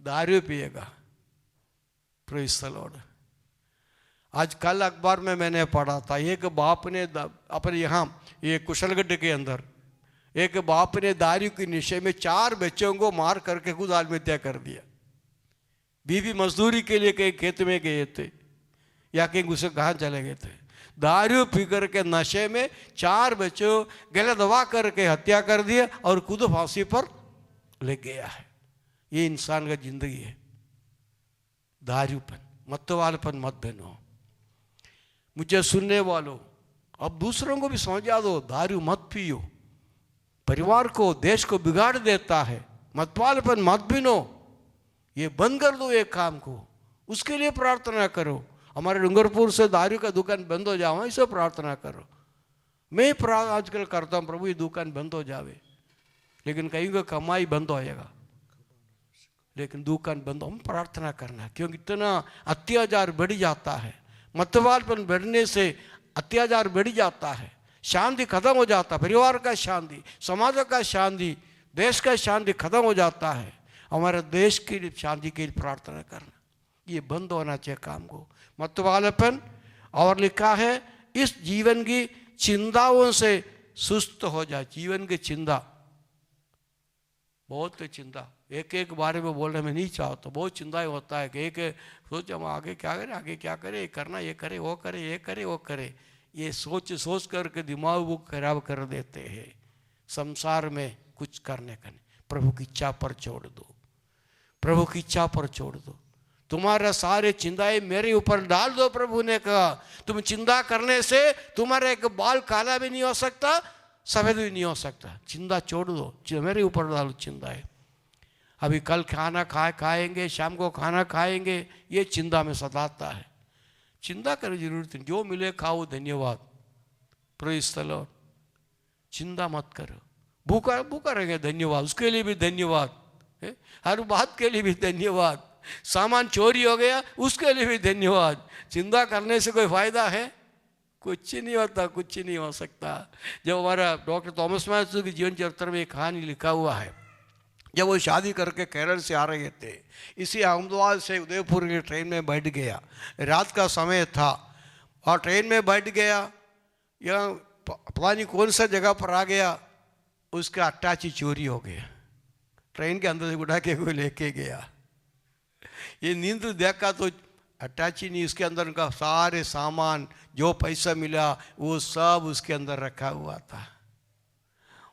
दारू पिएगा। Praise the Lord. आज कल अखबार में मैंने पढ़ा था, एक बाप ने अपने यहाँ ये कुशलगढ़ के अंदर एक बाप ने दारू के नशे में 4 बच्चों को मार करके खुद आत्महत्या कर दिया। बीवी मजदूरी के लिए कहीं खेत में गए थे या कहीं उसे कहाँ चले गए थे, दारू पी करके नशे में 4 बच्चों गले दबा करके हत्या कर दिया और खुद फांसी पर लग गया है। ये इंसान का जिंदगी है। दारूपन, मतवालेपन मत बनो। मुझे सुनने वालों, अब दूसरों को भी समझा दो, दारू मत पियो, परिवार को, देश को बिगाड़ देता है। मतवालेपन मत बनो, ये बंद कर दो एक काम को, उसके लिए प्रार्थना करो। हमारे डूंगरपुर से दारू का दुकान बंद हो जाओ, इसे प्रार्थना करो। मैं आजकल करता हूँ, प्रभु ये दुकान बंद हो जावे, लेकिन कहीं का कमाई बंद हो जाएगा, लेकिन दुकान बंद हो, हम प्रार्थना करना। क्योंकि इतना अत्याचार बढ़ जाता है, मतवालेपन बढ़ने से अत्याचार बढ़ जाता है, शांति खत्म हो जाता है, परिवार का शांति, समाज का शांति, देश का शांति खत्म हो जाता है। हमारे देश की शांति के लिए प्रार्थना करना, ये बंद होना चाहिए काम को। मतवालेपन, और लिखा है इस जीवन की चिंताओं से सुस्त हो जाए। जीवन की चिंता, बहुत चिंता, एक एक बारे में बोलने में नहीं चाहता, बहुत चिंताएं होता है कि एक सोच हम आगे क्या करें, आगे क्या करें, ये करना, ये करे, वो करे, ये करे, वो करे, ये सोच सोच करके दिमाग वो खराब कर देते हैं। संसार में कुछ करने का नहीं, प्रभु की इच्छा पर छोड़ दो, प्रभु की इच्छा पर छोड़ दो। तुम्हारा सारे चिंताएं मेरे ऊपर डाल दो। प्रभु ने कहा तुम चिंता करने से तुम्हारा एक बाल काला भी नहीं हो सकता, सफेद भी नहीं हो सकता। चिंता छोड़ दो, मेरे ऊपर डालो चिंताएं। अभी कल खाना खाएंगे, शाम को खाना खाएंगे, ये चिंता में सताता है। चिंता करने की जरूरत नहीं, जो मिले खाओ, धन्यवाद, प्रेज़ द लॉर्ड। चिंता मत करो, भूखा भूखा रहेंगे, धन्यवाद, उसके लिए भी धन्यवाद, हर बात के लिए भी धन्यवाद। सामान चोरी हो गया, उसके लिए भी धन्यवाद। चिंता करने से कोई फायदा है? कुछ नहीं होता, कुछ नहीं हो सकता। जब हमारा डॉक्टर थॉमस मैथ्यू के जीवन चरित्र में एक कहानी लिखा हुआ है, जब वो शादी करके केरल से आ रहे थे, इसी अहमदाबाद से उदयपुर की ट्रेन में बैठ गया, रात का समय था और ट्रेन में बैठ गया, यहाँ पता नहीं कौन सा जगह पर आ गया, उसका अट्टाची चोरी हो गया, ट्रेन के अंदर से उठा के कोई लेके गया। ये नींद देखा तो अट्टाची नहीं, उसके अंदर उनका सारे सामान, जो पैसा मिला वो सब उसके अंदर रखा हुआ था।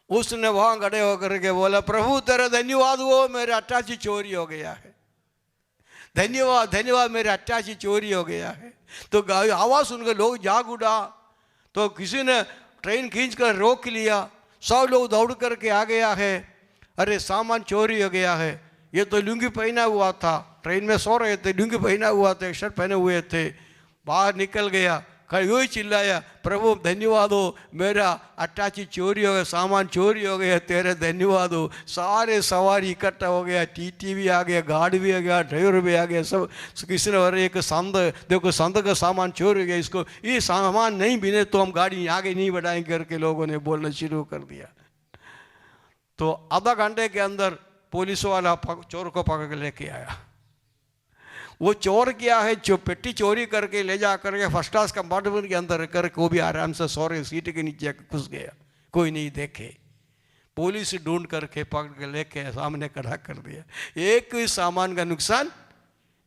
उसने वहां खड़े होकर के बोला, प्रभु तेरा धन्यवाद, वो मेरा अट्टाची चोरी हो गया है, धन्यवाद धन्यवाद, मेरा अट्टाची चोरी हो गया है। तो आवाज सुनकर लोग जाग उठा, तो किसी ने ट्रेन खींच कर रोक लिया, सब लोग दौड़ करके आ गया है, अरे सामान चोरी हो गया है। ये तो लुंगी पहना हुआ था, ट्रेन में सो रहे थे, लुंगी पहना हुआ था, शर्ट पहने हुए थे, बाहर निकल गया, यूँ ही चिल्लाया, प्रभु धन्यवाद हो, मेरा अट्टाची चोरी हो गया, सामान चोरी हो गया, तेरे धन्यवाद हो। सारे सवारी इकट्ठा हो गया, टीटी भी आ गया, गार्ड भी आ गया, ड्राइवर भी आ गया, सब किसी ने अरे एक संत, देखो संत का सामान चोरी हो गया, इसको ये सामान नहीं मिले तो हम गाड़ी आगे नहीं बढ़ाएंगे करके लोगों ने बोलना शुरू कर दिया। तो आधा घंटे के अंदर पुलिस वाला चोर को पकड़ के लेके आया। वो चोर क्या है, जो पेटी चोरी करके ले जा करके फर्स्ट क्लास कंपार्टमेंट के अंदर करके वो भी आराम से सो रहे सीट के नीचे घुस गया, कोई नहीं देखे। पुलिस ढूंढ करके पकड़ के लेके सामने खड़ा कर दिया, एक भी सामान का नुकसान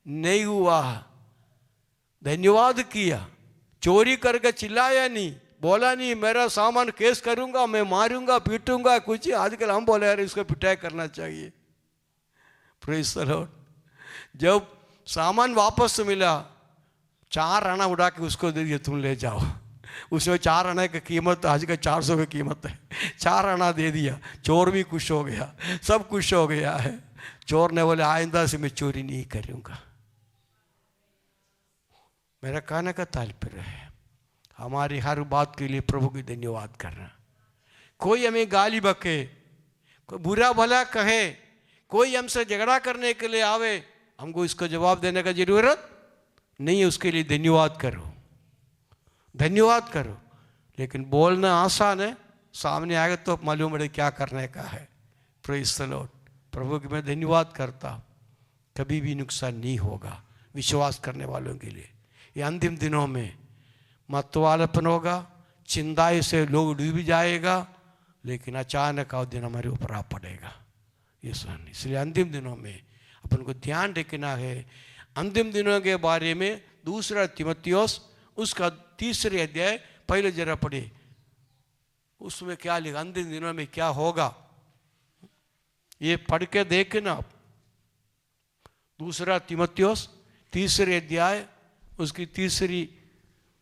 नहीं हुआ, धन्यवाद किया, चोरी करके चिल्लाया नहीं, बोला नहीं मेरा सामान केस करूंगा, मैं मारूंगा पीटूंगा, कुछ। आजकल हम बोले यार इसको पिटाई करना चाहिए, प्रेज़ द लॉर्ड। जब सामान वापस मिला, 4 आना उड़ा के उसको दे दिया, तुम ले जाओ। उसमें 4 आने की कीमत आज का 400 की कीमत है, 4 आना दे दिया, चोर भी खुश हो गया, सब खुश हो गया है। चोर ने बोले आइंदा से मैं चोरी नहीं करूंगा। मेरा कहने का तात्पर्य है हमारी हर बात के लिए प्रभु की धन्यवाद करना। कोई हमें गाली बके, कोई बुरा भला कहे, कोई हमसे झगड़ा करने के लिए आवे, हमको इसको जवाब देने का जरूरत नहीं है, उसके लिए धन्यवाद करो, धन्यवाद करो। लेकिन बोलना आसान है, सामने आएगा तो मालूम पड़े क्या करने का है। Praise the Lord. प्रभु की मैं धन्यवाद करता, कभी भी नुकसान नहीं होगा विश्वास करने वालों के लिए। ये अंतिम दिनों में मतवालापन होगा, चिंताएं से लोग डूब जाएगा, लेकिन अचानक का दिन हमारे ऊपर आ पड़ेगा। ये सुन, इसलिए अंतिम दिनों में अपन को ध्यान रखना है। अंतिम दिनों के बारे में 2 तीमुथियुस उसका 3 अध्याय पहले जरा पढ़े, उसमें क्या लिखा, अंतिम दिनों में क्या होगा, ये पढ़ के देखना। 2 तीमुथियुस 3 अध्याय उसकी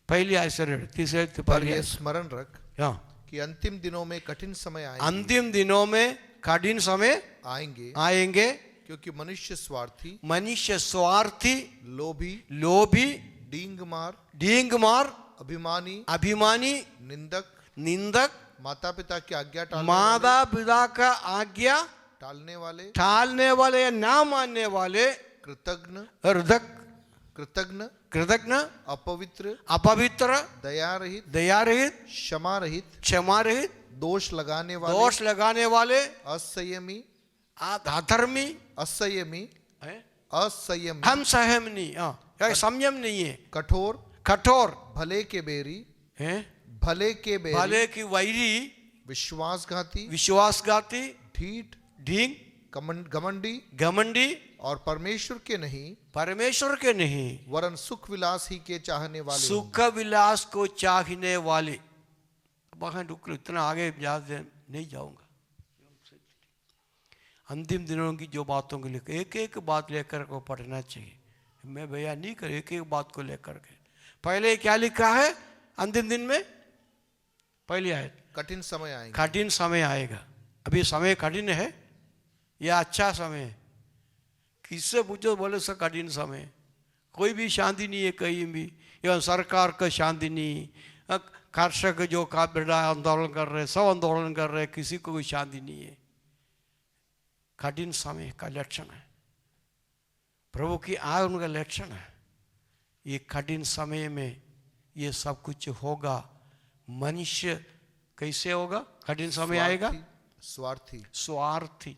पहली आयत, तीसरे पर ये स्मरण रख हाँ कि अंतिम दिनों में कठिन समय आएंगे, अंतिम दिनों में कठिन समय आएंगे, क्योंकि मनुष्य स्वार्थी, लोभी, डींग मार, अभिमानी, निंदक, माता पिता की आज्ञा टालने वाले, या ना मानने वाले, कृतज्ञ, अपवित्र, दया रहित, क्षमा रहित, दोष लगाने वाले, असंयमी, हम संयम नहीं, संयम नहीं है, कठोर, भले के बेरी, भले की वैरी, विश्वासघाती, ढींग, घमंडी घमंडी और परमेश्वर के नहीं, परमेश्वर के नहीं, वरन सुख विलास ही के चाहने वाले सुख विलास को चाहने वाले। वहां रुक लो, इतना आगे ज्यादा नहीं जाऊंगा। अंतिम दिनों की जो बातों को लेकर एक एक बात लेकर को पढ़ना चाहिए। मैं बयान नहीं कर, एक एक बात को लेकर के। पहले क्या लिखा है अंतिम दिन में? पहली आयत, कठिन समय आएंगे। कठिन समय आएगा। अभी समय कठिन है या अच्छा समय है? किससे पूछो बोले सर कठिन समय, कोई भी शांति नहीं है कहीं भी। एवं सरकार का शांति नहीं, कर्षक जो का बड़ा आंदोलन कर रहे, सब आंदोलन कर रहे, किसी को कोई शांति नहीं है। कठिन समय का लक्षण है, प्रभु की आगमन का लक्षण है। ये कठिन समय में ये सब कुछ होगा। मनुष्य कैसे होगा? कठिन समय आएगा स्वार्थी, स्वार्थी।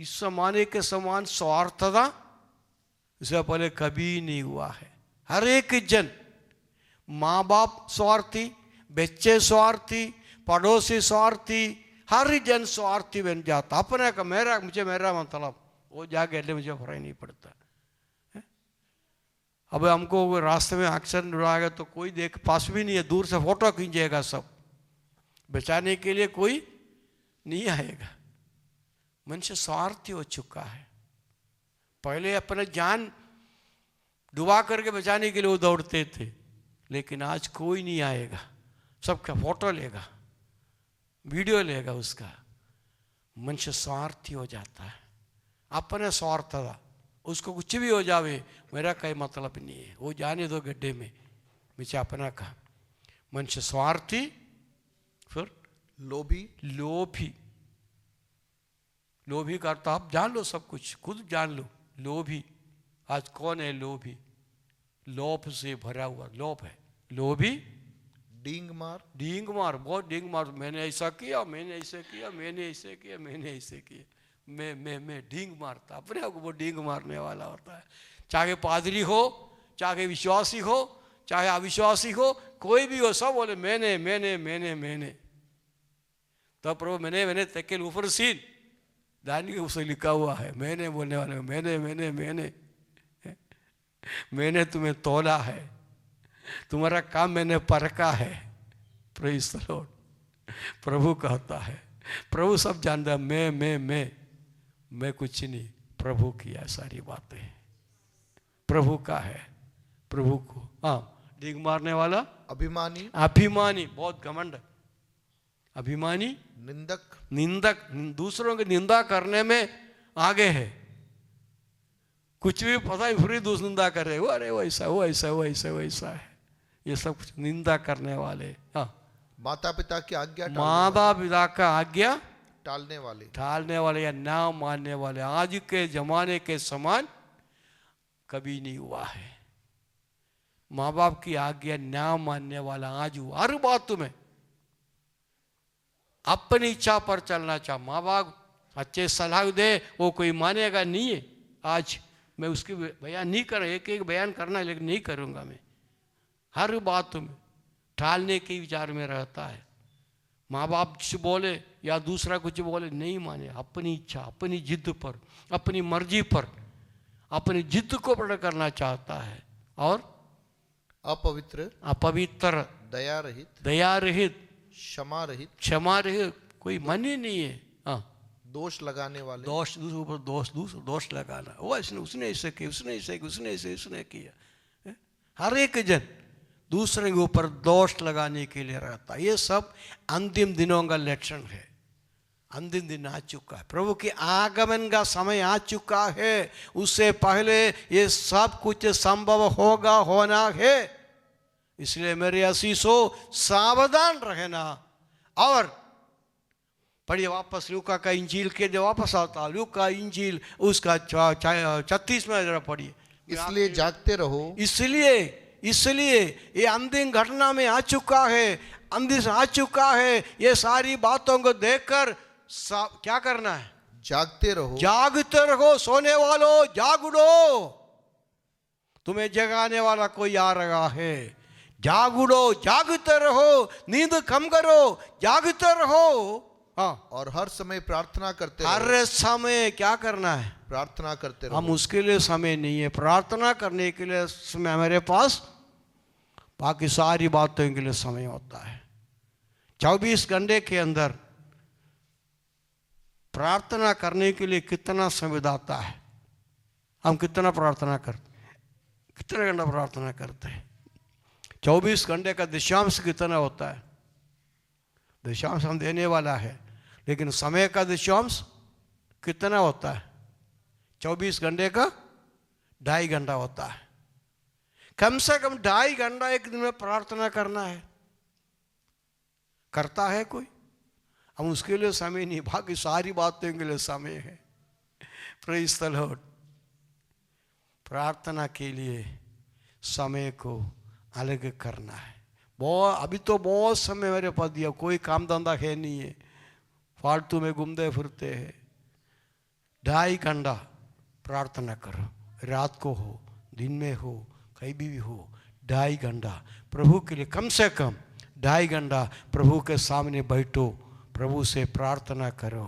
इस जमाने के समान स्वार्थता इससे पहले कभी नहीं हुआ है। हर एक जन, माँ बाप स्वार्थी, बच्चे स्वार्थी, पड़ोसी स्वार्थी, हर जन स्वार्थी बन जाता। अपने का मेरा, मुझे मेरा मतलब, वो जाके मुझे फर्क नहीं पड़ता। अब हमको रास्ते में एक्सीडेंट हुआ तो कोई देख पास भी नहीं है, दूर से फोटो खींचेगा, सब बचाने के लिए कोई नहीं आएगा। मनुष्य स्वार्थी हो चुका है। पहले अपने जान डुबा करके बचाने के लिए वो दौड़ते थे, लेकिन आज कोई नहीं आएगा, सबका फोटो लेगा, वीडियो लेगा उसका। मनुष्य स्वार्थी हो जाता है, अपने स्वार्थ था। उसको कुछ भी हो जावे मेरा कोई मतलब नहीं है, वो जाने दो गड्ढे में, मुझे अपना कहा। मनुष्य स्वार्थी, फिर लोभी, लोभी। लोभी करता, आप जान लो सब कुछ, खुद जान लो। लोभी, आज कौन है लोभी? लोभ से भरा हुआ लोभ है लोभी। डींग मार, डींग मार, बहुत डींग मार। मैंने ऐसा किया, मैंने ऐसे किया, मैंने ऐसे किया, मैंने ऐसे किया। मैं डींग मारता, अपने आप को वो डींग मारने वाला होता है। चाहे पादरी हो, चाहे विश्वासी हो, चाहे अविश्वासी हो, कोई भी हो, सब बोले मैंने मैंने मैंने मैंने। तो प्रभु मैंने तेकेल ऊपर सीन दानी के उसे लिखा हुआ है, मैंने बोलने वाले मैंने मैंने मैंने मैंने तुम्हें तोला है, तुम्हारा काम मैंने परखा है। Praise the Lord. प्रभु कहता है, प्रभु सब जानता है। मैं कुछ नहीं, प्रभु किया सारी बातें, प्रभु का है। प्रभु को, हाँ, डींग मारने वाला अभिमानी, अभिमानी, बहुत घमंड, अभिमानी, निंदक, निंदक, दूसरों की निंदा करने में आगे है। कुछ भी पता ही फिर दूसरी निंदा कर रहे, वो अरे वो ऐसा, वो ऐसा, वो ऐसा, वो ऐसा है। ये सब कुछ निंदा करने वाले। हाँ, माता पिता की आज्ञा, माता पिता का आज्ञा टालने वाले या ना मानने वाले। आज के जमाने के समान कभी नहीं हुआ है। माँ बाप की आज्ञा ना मानने वाला आज हुआ। हर बात में अपनी इच्छा पर चलना चाह। माँ बाप अच्छे सलाह दे, वो कोई मानेगा नहीं है। आज मैं उसकी बयान नहीं कर, एक एक बयान करना, लेकिन नहीं करूंगा मैं। हर बात में टालने के विचार में रहता है। माँ बाप कुछ बोले या दूसरा कुछ बोले, नहीं माने। अपनी इच्छा, अपनी जिद पर, अपनी मर्जी पर, अपनी जिद को पूर्ण करना चाहता है। और अपवित्र, दया रहित, क्षमा रहित, कोई मन ही नहीं है। हाँ, दोष लगाने वाले, दोष लगाना, वो उसने ऐसे किया, उसने ऐसे किया, उसने किया। हर एक जन दूसरे के ऊपर दोष लगाने के लिए रहता है। ये सब अंतिम दिनों का लक्षण है। अंतिम दिन आ चुका है, प्रभु के आगमन का समय आ चुका है। उससे पहले ये सब कुछ संभव होगा, होना है। इसलिए मेरे असीसो सावधान रहना। और पढ़िए वापस लूका का इंजील के, जो वापस आता लूका इंजील उसका 36 में जरा पढ़िए। इसलिए जागते रहो, इसलिए ये अंतिम घटना में आ चुका है, अंतिम आ चुका है। ये सारी बातों को देखकर क्या करना है? जागते रहो। सोने वालों जाग उठो, तुम्हें जगाने वाला कोई आ रहा है। जाग उठो, जागते रहो, नींद कम करो, जागते रहो। हाँ, और हर समय प्रार्थना करते रहो। हर समय क्या करना है? प्रार्थना करते हम रहो। उसके लिए समय नहीं है, प्रार्थना करने के लिए समय हमारे पास, बाकी सारी बातों के लिए समय होता है। 24 घंटे के अंदर प्रार्थना करने के लिए कितना समय आता है? हम कितना प्रार्थना करते हैं? कितने घंटा प्रार्थना करते हैं? 24 घंटे का दशांश कितना होता है? दशांश हम देने वाला है, लेकिन समय का दशांश कितना होता है? 24 घंटे का 2.5 घंटा होता है। कम से कम 2.5 घंटा एक दिन में प्रार्थना करना है। करता है कोई? हम उसके लिए समय नहीं, बाकी सारी बातों के लिए समय है। Praise the Lord. प्रार्थना के लिए समय को अलग करना है। बहुत, अभी तो बहुत समय मेरे पास दिया, कोई काम धंधा है नहीं है, फालतू में घूमते फिरते हैं। 2.5 घंटा प्रार्थना करो, रात को हो, दिन में हो, कहीं भी हो। 2.5 घंटा प्रभु के लिए, कम से कम 2.5 घंटा प्रभु के सामने बैठो, प्रभु से प्रार्थना करो।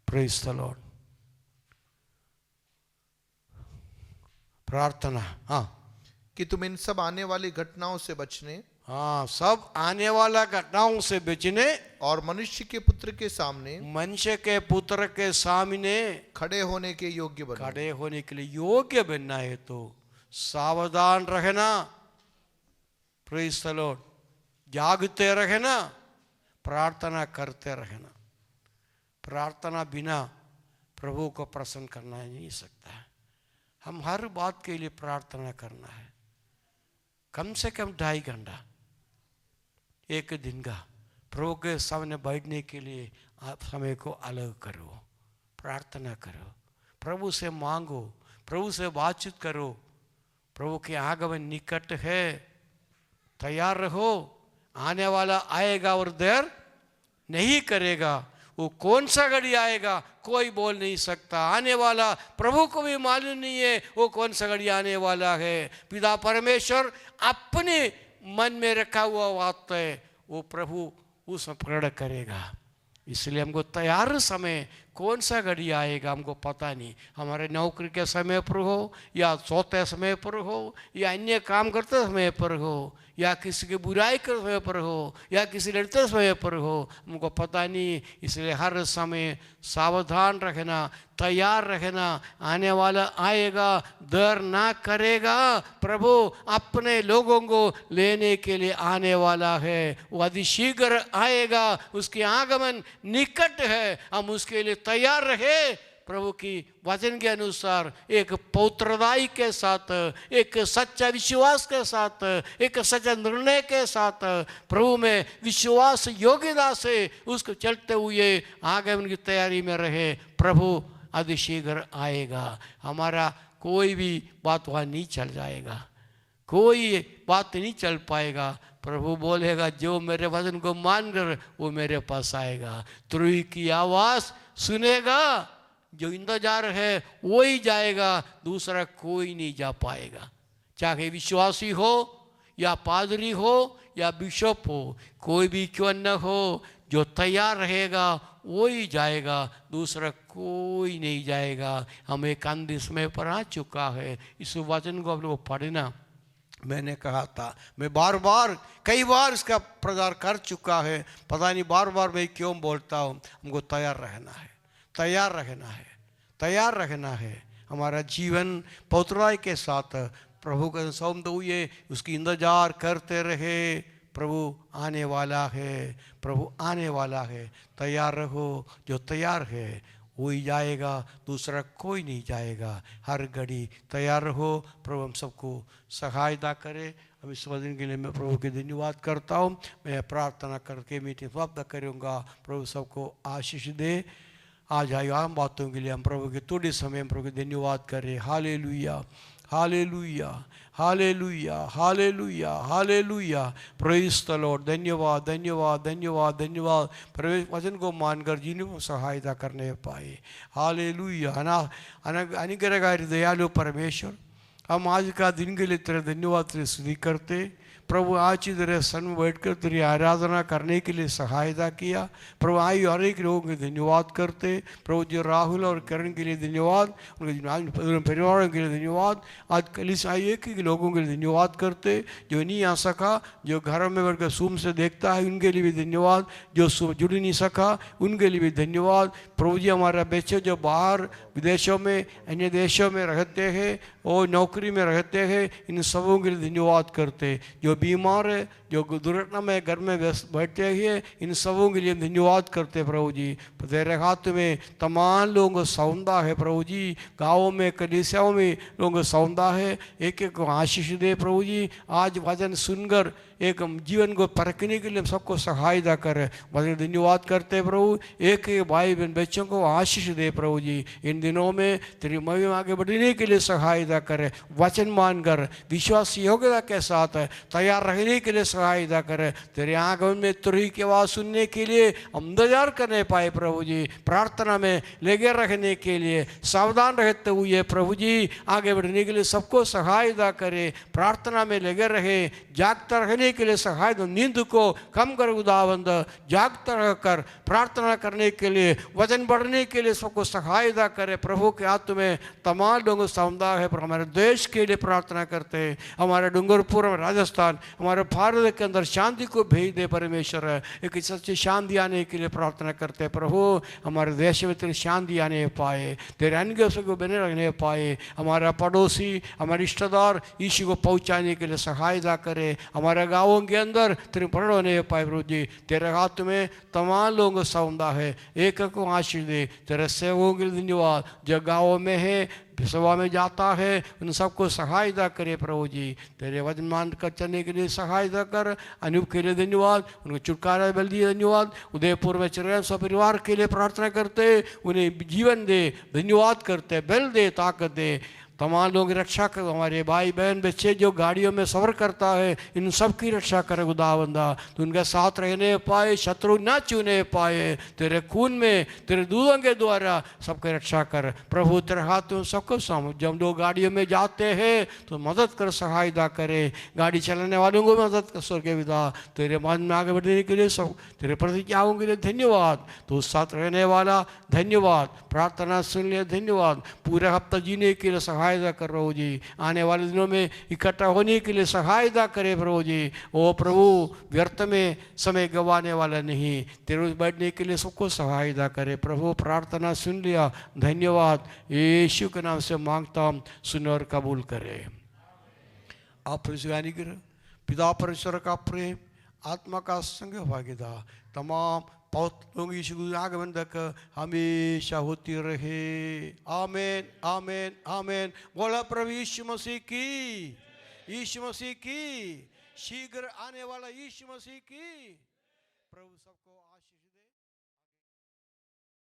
Praise the Lord. प्रार्थना, हाँ, कि तुम इन सब आने वाली घटनाओं से बचने, हाँ, सब आने वाला घटनाओं से बचने और मनुष्य के पुत्र के सामने, मनुष्य के पुत्र के सामने खड़े होने के योग्य बनो। खड़े होने के लिए योग्य बनना है तो सावधान रहना। Praise the Lord. जागते रहना, प्रार्थना करते रहना। प्रार्थना बिना प्रभु को प्रसन्न करना नहीं सकता है। हम हर बात के लिए प्रार्थना करना है। कम से कम 2.5 घंटा एक दिन का प्रभु के सामने बैठने के लिए आप समय को अलग करो, प्रार्थना करो, प्रभु से मांगो, प्रभु से बातचीत करो। प्रभु के आगमन निकट है, तैयार रहो। आने वाला आएगा और देर नहीं करेगा। वो कौन सा घड़ी आएगा कोई बोल नहीं सकता। आने वाला प्रभु को भी मालूम नहीं है वो कौन सा घड़ी आने वाला है। पिता परमेश्वर अपने मन में रखा हुआ बात है, वो प्रभु उसमें प्रकट करेगा। इसलिए हमको तैयार समय, कौन सा घड़ी आएगा हमको पता नहीं। हमारे नौकरी के समय पर हो, या सोते समय पर हो, या अन्य काम करते समय पर हो, या किसी की बुराई के समय पर हो, या किसी लड़ते समय पर हो, हमको पता नहीं। इसलिए हर समय सावधान रहना, तैयार रहना। आने वाला आएगा, देर ना करेगा। प्रभु अपने लोगों को लेने के लिए आने वाला है। वो अतिशीघ्र आएगा, उसके आगमन निकट है। हम उसके लिए तैयार रहे। प्रभु की वचन के अनुसार एक पौत्रदाई के साथ, एक सच्चा विश्वास के साथ, एक सच्चा निर्णय के साथ, प्रभु में विश्वास योग्यता से उसको चलते हुए आगे उनकी तैयारी में रहे। प्रभु अतिशीघ्र आएगा। हमारा कोई भी बात वहाँ नहीं चल जाएगा, कोई बात नहीं चल पाएगा। प्रभु बोलेगा जो मेरे वचन को मानकर वो मेरे पास आएगा, तुरही की आवाज़ सुनेगा। जो इंतजार है वो ही जाएगा, दूसरा कोई नहीं जा पाएगा। चाहे विश्वासी हो या पादरी हो या बिशप हो, कोई भी क्यों न हो, जो तैयार रहेगा वो ही जाएगा, दूसरा कोई नहीं जाएगा। हम एक अंतिम समय पर आ चुका है। इस वचन को आप लोग पढ़ना। मैंने कहा था, मैं बार बार कई बार इसका प्रचार कर चुका है, पता नहीं बार बार मैं क्यों बोलता हूँ। हमको तैयार रहना है, तैयार रहना है, तैयार रहना है। हमारा जीवन पौत्राई के साथ प्रभु का सौंपते हुए उसकी इंतजार करते रहे। प्रभु आने वाला है, प्रभु आने वाला है। तैयार रहो, जो तैयार है वो ही जाएगा, दूसरा कोई नहीं जाएगा। हर घड़ी तैयार रहो। प्रभु हम सबको सहायता करे। अब इस वचन के लिए मैं प्रभु के धन्यवाद करता हूँ। मैं प्रार्थना करके मीटिंग समाप्त करूँगा। प्रभु सबको आशीष दे। आज आए आम बातों के लिए हम प्रभु के थोड़े समय हम प्रभु के धन्यवाद करें। Hallelujah, hallelujah, hallelujah, hallelujah, hallelujah. Praise the Lord. धन्यवाद, धन्यवाद, धन्यवाद, धन्यवाद। प्रवेश वचन को मानकर जिन्हें सहायता करने पाए। हालेलुया। अनुग्रहकारी दयालु परमेश्वर, हम आज का दिन के लिए तेरा धन्यवाद तेरी स्तुति करते। प्रभु आज ही तेरे सन में बैठकर तेरी आराधना करने के लिए सहायता किया। प्रभु आई हर एक लोगों के धन्यवाद करते। प्रभु जो राहुल और करण के लिए धन्यवाद, उनके परिवारों के लिए धन्यवाद। आज कलीस आई एक ही लोगों के लिए धन्यवाद करते। जो नहीं आ सका, जो घरों में बैठकर सूम से देखता है, उनके लिए भी धन्यवाद। जो जुड़ नहीं सका उनके लिए भी धन्यवाद। प्रभु जी हमारा बच्चे जो बाहर विदेशों में, अन्य देशों में रहते हैं और नौकरी में रहते हैं, इन सबों के लिए धन्यवाद करते। जो बीमार है, जो दुर्घटना में घर में बैठते हैं, इन सबों के लिए धन्यवाद करते प्रभु जी। तेरे हाथ में तमाम लोगों को सौंदा है प्रभु जी। गाँवों में, कलीसियाओं में लोगों को सौंदा है। एक एक को आशीष दे प्रभु जी। आज वचन सुनकर एक जीवन को परखने के लिए सबको सहायता करे। वचन धन्यवाद करते प्रभु। एक एक भाई बहन बच्चों को आशीष दे प्रभु जी। इन दिनों में तेरी महिमा आगे बढ़ने के लिए सहायता करे। वचन मानकर विश्वास योग्यता के साथ तैयार रहने के लिए सहायता करे। तेरे आगमन में तुरही की आवाज़ सुनने के लिए हम इंतजार करने पाए प्रभु जी। प्रार्थना में लगे रहने के लिए सावधान रहते हुए प्रभु जी आगे बढ़ने के लिए सबको सहायता करे। प्रार्थना में लगे रहे, जागता रहने के लिए सहायता, नींद को कम कर खुदावंद, जागता रहकर प्रार्थना करने के लिए, वजन बढ़ने के लिए सबको सहायता करे। प्रभु के हाथ में तमाम लोगों समुदाय है, पर हमारे देश के लिए प्रार्थना करते हैं। हमारे डूंगरपुर, राजस्थान, हमारे भारत के अंदर शांति को भेज दे परमेश्वर। एक सच्ची शांति आने के लिए प्रार्थना करते हैं प्रभु। हमारे देश में तेरी शांति आने पाए, तेरे अनुग्रह को बने रहने पाए। हमारा पड़ोसी, हमारे रिश्तेदार यीशु को पहुंचाने के लिए सहायता करे। हमारे गाँवों के अंदर तेरे पढ़ होने पाए प्रभु जी। तेरे हाथ में तमाम लोगों को सौंदा है, एक को आशीष दे। तेरे सेवकों के लिए धन्यवाद। जो गाँवों में है, सभा में जाता है, उन सबको सहायता करे प्रभु जी। तेरे वचन मान कर चलने के लिए सहायता कर। अनूप के लिए धन्यवाद, उनको छुटकारा बल दिए धन्यवाद। उदयपुर में चल रहे सब परिवार के लिए प्रार्थना करते, उन्हें जीवन दे, धन्यवाद करते, बल दे, ताकत दे। तमाम लोगों की रक्षा कर। हमारे भाई बहन बच्चे जो गाड़ियों में सफ़र करता है, इन सब की रक्षा करे खुदावंदा। तो उनके साथ रहने पाए, शत्रु न छूने पाए। तेरे खून में, तेरे दूधों के द्वारा सबकी रक्षा कर प्रभु। तेरे हाथ में सबको सामो। जब लोग गाड़ियों में जाते हैं तो मदद कर, सहायता करे। गाड़ी चलाने वालों को मदद कर स्वर्गीय पिता। तेरे मन में आगे बढ़ने के लिए सब तेरे प्रतिज्ञाओं के लिए धन्यवाद। तो साथ रहने वाला धन्यवाद। प्रार्थना सुन लिया धन्यवाद। पूरे हफ्ता जीने के लिए सहायता कर प्रभु जी। आने वाले दिनों में इकट्ठा होने के लिए सहायता करे प्रभु जी। ओ प्रभु, व्यर्थ में समय गंवाने वाला नहीं, तेरे बैठने के लिए सबको सहायता करे प्रभु। प्रार्थना सुन लिया धन्यवाद। यीशु के नाम से मांगता हूं, सुन और कबूल करे। आप पिता परमेश्वर का प्रेम, आत्मा का संग भागीदार तमाम लोग यीशु के आगमन तक हमेशा होती रहे। आमीन, आमीन, आमीन। बोला प्रभु यीशु मसीह की, यीशु मसीह की, शीघ्र आने वाला यीशु मसीह की। प्रभु सबको